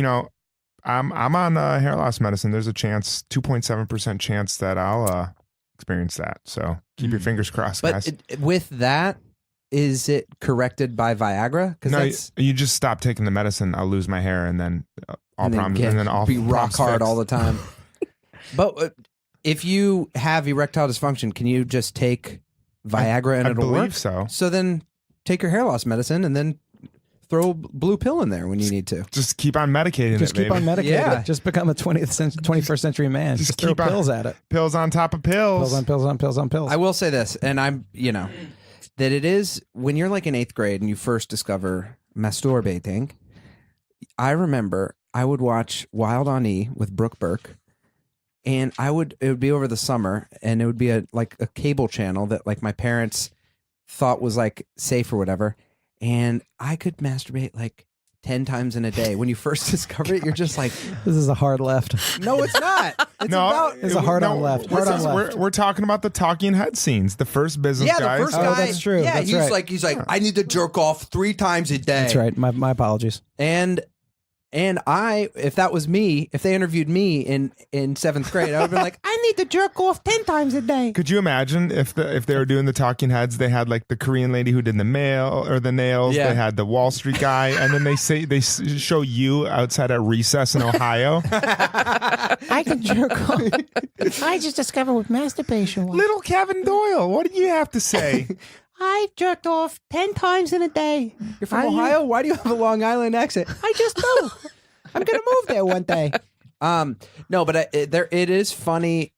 I'm on hair loss medicine. There's a chance, 2.7% chance that I'll experience that. So keep your fingers crossed, But guys. with that, is it corrected by Viagra? Because No, that's you just stop taking the medicine. I'll lose my hair, and then all and then problems, get- and then all be rock problems hard fixed. all the time. But if you have erectile dysfunction, can you just take Viagra and I it'll believe work? so. So then take your hair loss medicine and then throw a blue pill in there when you need to. Just keep on medicating Just it, keep on baby. medicating. Yeah. Just become a 21st century man. Just Just throw keep on- pills at it. Pills on top of pills. Pills on pills on pills on pills. I will say this, and I'm, that it is when you're like in 8th grade and you first discover masturbating. I remember I would watch Wild on E with Brooke Burke, and it would be over the summer, and it would be a cable channel that like my parents thought was like safe or whatever. And I could masturbate like 10 times in a day. When you first discover it, you're just like, This is a hard left. no, it's not. It's No, about. It's a hard on left. Hard on left. We're talking about the talking head scenes. The first business Yeah, guys. the first Oh, guy. that's true. Yeah, That's he's right. he's like, I need to jerk off 3 times a day. That's right. My apologies. And I, if that was me, if they interviewed me in 7th grade, I would have been like, I need to jerk off 10 times a day. Could you imagine if they were doing the talking heads? They had like the Korean lady who did the nails. Yeah. They had the Wall Street guy, and then they show you outside at recess in Ohio. I can jerk off. I just discovered what masturbation was. Little Kevin Doyle, what do you have to say? I jerked off 10 times in a day. You're from Ohio? Why do you have a Long Island accent? I just do. I'm going to move there one day. No, but it is funny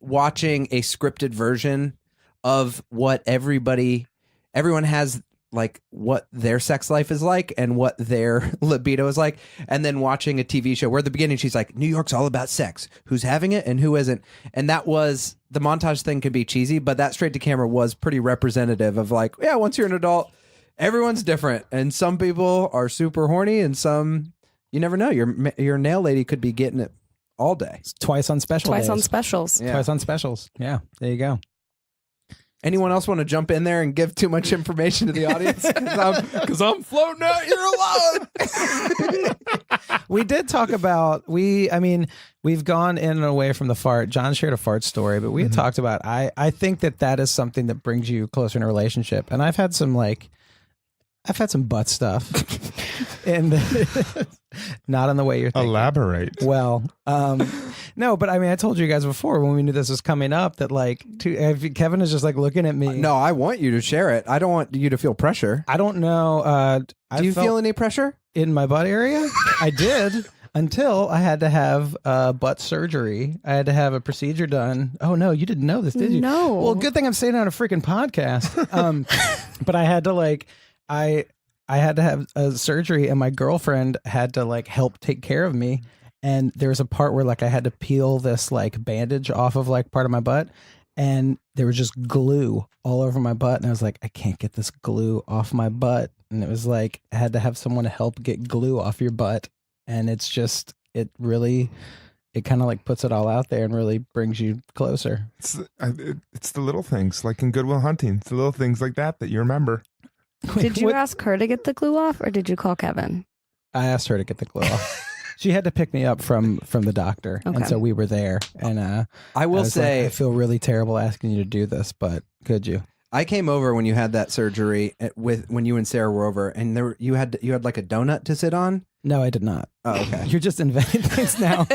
watching a scripted version of what everyone has, like what their sex life is like and what their libido is like, and then watching a TV show where at the beginning she's like, New York's all about sex, who's having it and who isn't. And that was, the montage thing can be cheesy, but that straight to camera was pretty representative of like, yeah, once you're an adult, everyone's different, and some people are super horny and some, you never know, your nail lady could be getting it all day. It's twice on special Twice days. on specials. Yeah. Twice on specials. Yeah, there you go. Anyone else want to jump in there and give too much information to the audience? Because I'm floating out here alone. We did talk about, we've gone in and away from the fart. John shared a fart story, but we had talked about, I think that is something that brings you closer in a relationship. And I've had some butt stuff. And not in the way you're thinking. Elaborate. Well, no, but I mean, I told you guys before when we knew this was coming up that Kevin is just like looking at me. No, I want you to share it. I don't want you to feel pressure. I don't know. Do you feel any pressure? in my butt area? I did until I had to have butt surgery. I had to have a procedure done. Oh no, you didn't know this, did you? No. Well, good thing I'm saying it on a freaking podcast. But I had to I had to have a surgery, and my girlfriend had to help take care of me. And there was a part where I had to peel this bandage off of part of my butt, and there was just glue all over my butt. And I was like, I can't get this glue off my butt. And it was I had to have someone to help get glue off your butt. And it's just, it kind of puts it all out there and really brings you closer. It's the little things, like in Good Will Hunting. It's the little things like that you remember. Did you ask her to get the glue off, or did you call Kevin? I asked her to get the glue off. She had to pick me up from the doctor, Okay. and so we were there. And I will was say, I feel really terrible asking you to do this, but could you? I came over when you had that surgery when you and Sarah were over, and you had like a donut to sit on. No, I did not. Oh, okay. You're just inventing things now.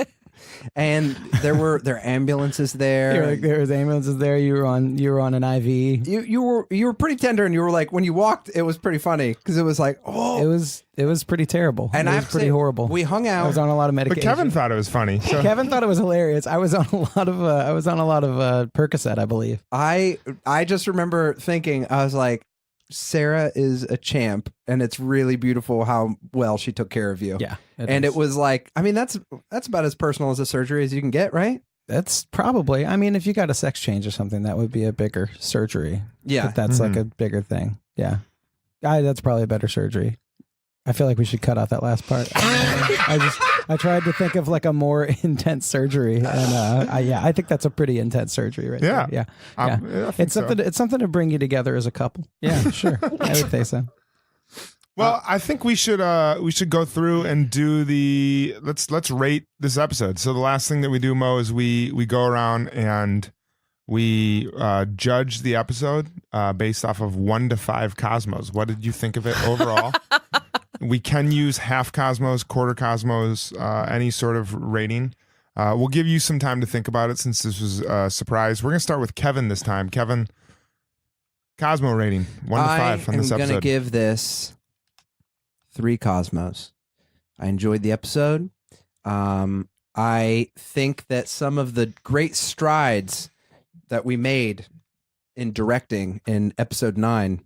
And there were ambulances there. There was ambulances there. You were on an IV. You were pretty tender, and you were when you walked, it was pretty funny because it was It was pretty terrible. And it I was have to pretty say, horrible. we hung I out. was on a lot of But medication. Kevin thought it was funny. So. Kevin thought it was hilarious. I was on a lot of Percocet, I believe. I just remember thinking, I was like, Sarah is a champ, and it's really beautiful how well she took care of you. Yeah, It was that's about as personal as a surgery as you can get, right? That's probably. I mean, if you got a sex change or something, that would be a bigger surgery. Yeah. But that's a bigger thing. Yeah, that's probably a better surgery. I feel like we should cut out that last part. I tried to think of a more intense surgery, and I think that's a pretty intense surgery, right? Yeah. there. I yeah. think It's so. something. It's something to bring you together as a couple. Yeah, sure. I would say so. Well, I think we should go through and do let's rate this episode. So the last thing that we do, Mo, is we go around and we judge the episode based off of 1 to 5 cosmos. What did you think of it overall? We can use half cosmos, quarter cosmos, any sort of rating. We'll give you some time to think about it since this was a surprise. We're going to start with Kevin this time. Kevin, Cosmo rating, 1 to 5 on this I'm going to episode. give this 3 cosmos. I enjoyed the episode. I think that some of the great strides that we made in directing in episode 9,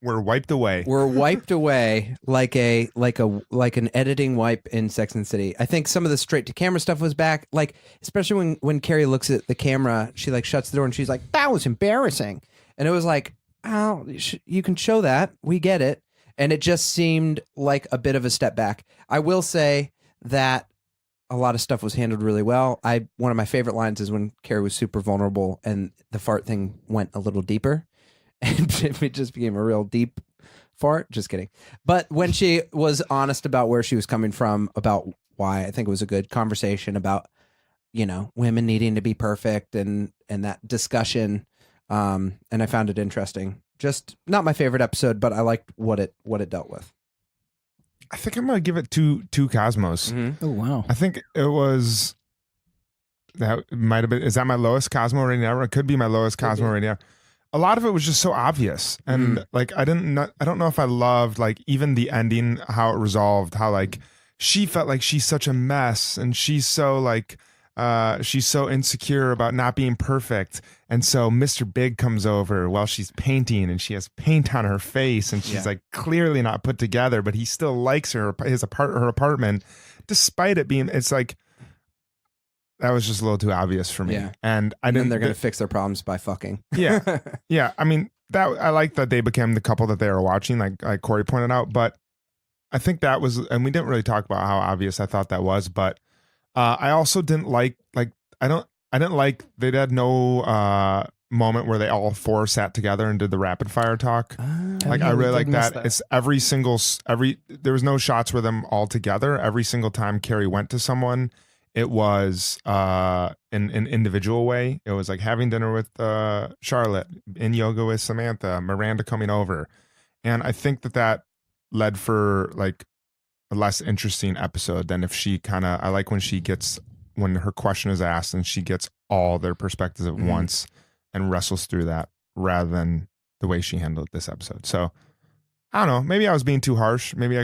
We're wiped away. We're wiped away like an editing wipe in Sex and the City. I think some of the straight to camera stuff was back, like especially when Carrie looks at the camera, she like shuts the door and she's like, "That was embarrassing," and it was like, "Oh, you can show that. We get it." And it just seemed like a bit of a step back. I will say that a lot of stuff was handled really well. One of my favorite lines is when Carrie was super vulnerable and the fart thing went a little deeper. And it just became a real deep fart. Just kidding. But when she was honest about where she was coming from, about why, I think it was a good conversation about, women needing to be perfect and that discussion. And I found it interesting. Just not my favorite episode, but I liked what it dealt with. I think I'm gonna give it two Cosmos. Oh wow! I think it was that might have been. Is that my lowest Cosmo rating ever? It could be my lowest Cosmo rating ever. A lot of it was just so obvious, and like I don't know if I loved like even the ending, how it resolved, how like she felt like she's such a mess, and she's so like she's so insecure about not being perfect, and so Mr. Big comes over while she's painting, and she has paint on her face, and she's like clearly not put together, but he still likes her apartment, despite it being. It's like. That was just a little too obvious for me. Yeah. And I didn't. And they're going to fix their problems by fucking. Yeah. Yeah. I mean, I like that they became the couple that they were watching, like Corey pointed out. But I think that was, and we didn't really talk about how obvious I thought that was. But I also didn't like they had no moment where they all four sat together and did the rapid fire talk. I really like that. It's there was no shots with them all together. Every single time Carrie went to someone, it was in an individual way. It was like having dinner with Charlotte, in yoga with Samantha, Miranda coming over. And I think that led for like a less interesting episode than if she I like when her question is asked and she gets all their perspectives at once and wrestles through that rather than the way she handled this episode. So I don't know. Maybe I was being too harsh. Maybe I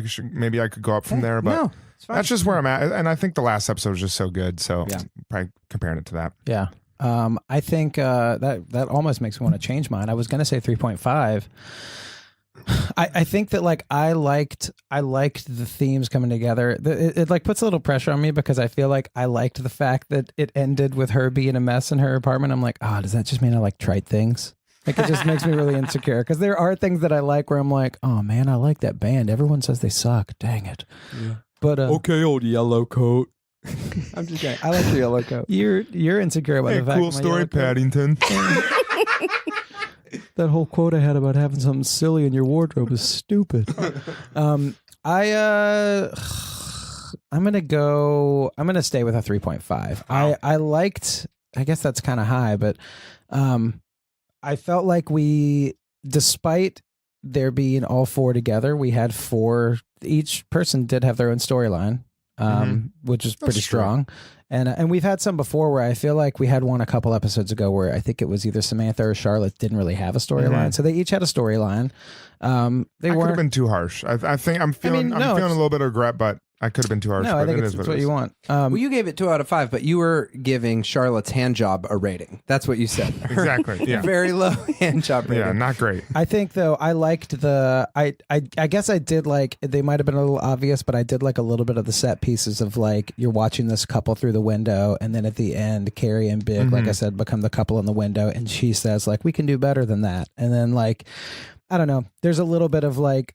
could go up from there, but no. That's just where I'm at, and I think the last episode was just so good. So probably comparing it to that. Yeah, I think that almost makes me want to change mine. I was going to say 3.5. I think that like I liked the themes coming together. It like puts a little pressure on me because I feel like I liked the fact that it ended with her being a mess in her apartment. I'm like, does that just mean I like trite things? Like it just makes me really insecure because there are things that I like where I'm like, oh man, I like that band. Everyone says they suck. Dang it. Yeah. But okay, old yellow coat. I'm just kidding. I like the yellow coat. You're insecure about the fact. Cool story, Paddington. That whole quote I had about having something silly in your wardrobe is stupid. I'm gonna stay with a 3.5. I liked. I guess that's kind of high, but I felt like despite there being all four together, we had four. Each person did have their own storyline, which is pretty strong. And we've had some before where I feel like we had one a couple episodes ago where I think it was either Samantha or Charlotte didn't really have a storyline. So they each had a storyline. They could have been too harsh. I think I'm feeling a little bit of regret, but I could have been too harsh. No, I think it's what you want. Well, you gave it 2 out of 5, but you were giving Charlotte's hand job a rating. That's what you said. Exactly. Yeah. Very low hand job rating. Yeah, not great. I think though I liked I guess I did like, they might have been a little obvious, but I did like a little bit of the set pieces of like you're watching this couple through the window, and then at the end, Carrie and Big, like I said, become the couple in the window, and she says like we can do better than that, and then like I don't know, there's a little bit of like.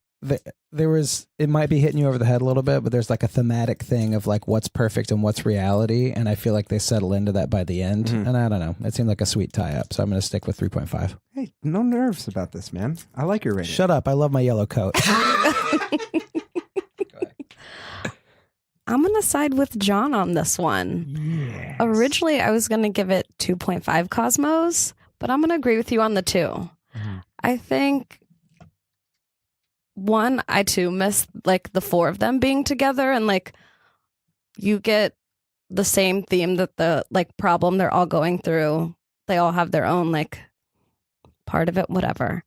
It might be hitting you over the head a little bit, but there's like a thematic thing of like what's perfect and what's reality, and I feel like they settle into that by the end. And I don't know, it seemed like a sweet tie-up, so I'm going to stick with 3.5. Hey, no nerves about this, man. I like your rating. Shut up! I love my yellow coat. I'm going to side with John on this one. Yes. Originally, I was going to give it 2.5 Cosmos, but I'm going to agree with you on the 2. I think... One, I too miss like the 4 of them being together, and like you get the same theme that the like problem they're all going through. They all have their own like part of it, whatever.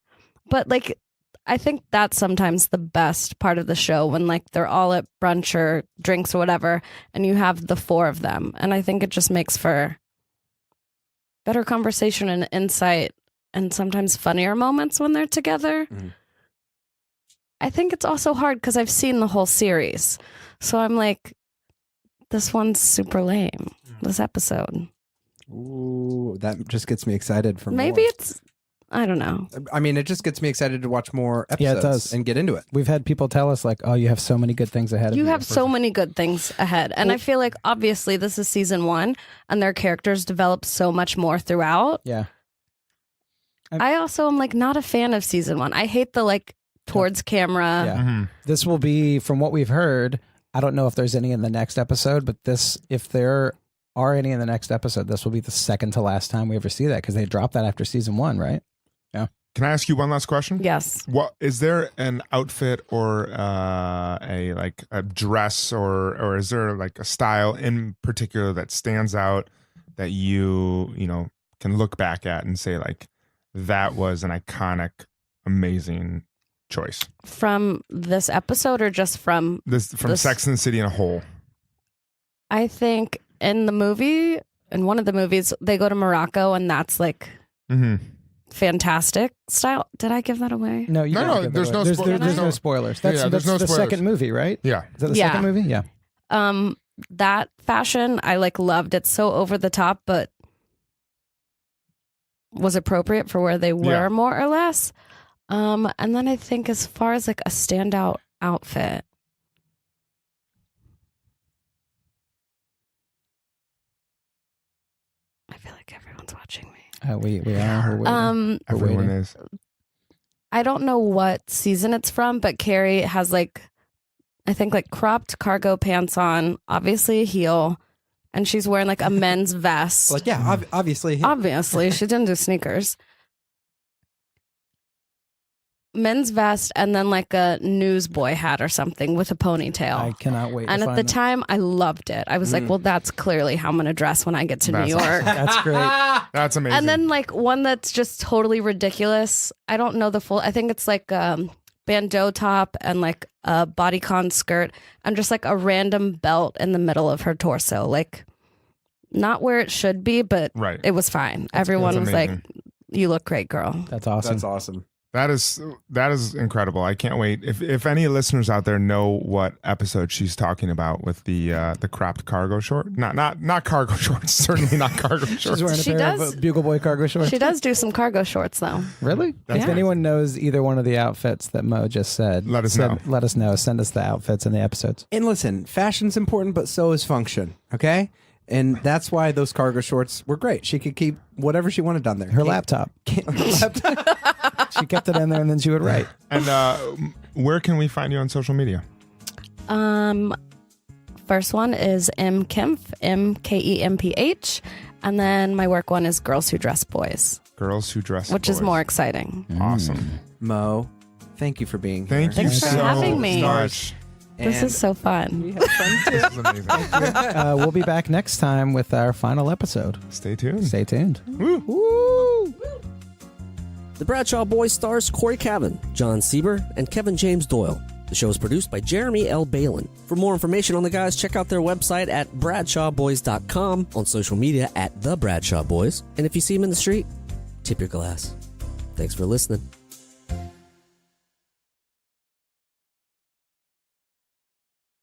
But like I think that's sometimes the best part of the show when like they're all at brunch or drinks or whatever, and you have the 4 of them. And I think it just makes for better conversation and insight, and sometimes funnier moments when they're together. I think it's also hard because I've seen the whole series. So I'm like, this one's super lame, this episode. Ooh, that just gets me excited for Maybe more. it's, I don't know. I mean, it just gets me excited to watch more episodes Yeah, it does. and get into it. We've had people tell us like, "Oh, you have so many good things ahead of you." You have so many good things ahead. And I feel like obviously this is season 1 and their characters develop so much more throughout. Yeah. I also am like not a fan of season 1. I hate the like towards camera. Yeah. Mm-hmm. This will be, from what we've heard, I don't know if there's any in the next episode, but if there are any in the next episode, this will be the second to last time we ever see that, because they dropped that after season 1, right? Yeah. Can I ask you one last question? Yes. What is there an outfit or a dress or is there like a style in particular that stands out that you can look back at and say like that was an iconic, amazing choice? From this episode or just from Sex and the City in a whole? I think in one of the movies, they go to Morocco and that's like fantastic style. Did I give that away? No, you No, don't no, give there's that no away. spoilers. There's no spoilers. That's there's no the spoilers. second movie, right? Yeah. Is that the Yeah. second movie? Yeah. That fashion I like loved. It's so over the top, but was appropriate for where they were, Yeah. more or less. And then I think as far as like a standout outfit, I feel like everyone's watching me. We are. We're waiting. Everyone waiting. is. I don't know what season it's from, but Carrie has like, I think like cropped cargo pants on, obviously a heel, and she's wearing like a men's vest. Like, yeah, obviously. Obviously, she didn't do sneakers. Men's vest and then like a newsboy hat or something with a ponytail. I cannot wait. And to at the find time, I loved it. I was like, well, that's clearly how I'm going to dress when I get to New That's York. That's great. That's amazing. And then like one that's just totally ridiculous. I don't know the full. I think it's like bandeau top and like a bodycon skirt and just like a random belt in the middle of her torso. Like not where it should be, but right. it was fine. Everyone that's was like, amazing. "You look great, girl." That's awesome. That's awesome. That is incredible. I can't wait. If any listeners out there know what episode she's talking about with the cropped cargo short, not cargo shorts, certainly not cargo shorts. She's wearing a She pair does. of Bugle Boy cargo shorts. She does do some cargo shorts though. Really? That's If anyone knows either one of the outfits that Mo just said, Let us know. Let us know. Send us the outfits in the episodes. And listen, fashion's important, but so is function. Okay. And that's why those cargo shorts were great. She could keep whatever she wanted on there. Her laptop. Her laptop. She kept it in there and then she would write. And where can we find you on social media? First one is Kemph, Kemph, and then my work one is Girls Who Dress Boys, Girls Who Dress which Boys. is more exciting. Awesome. Mo, thank you for being here. Thank you Thanks for so having me. much. This is so fun. We had fun too. This is amazing. We'll be back next time with our final episode. Stay tuned. Stay tuned. The Bradshaw Boys stars Corey Cavan, John Sieber, and Kevin James Doyle. The show is produced by Jeremy L. Balin. For more information on the guys, check out their website at bradshawboys.com, on social media at The Bradshaw Boys, and if you see them in the street, tip your glass. Thanks for listening.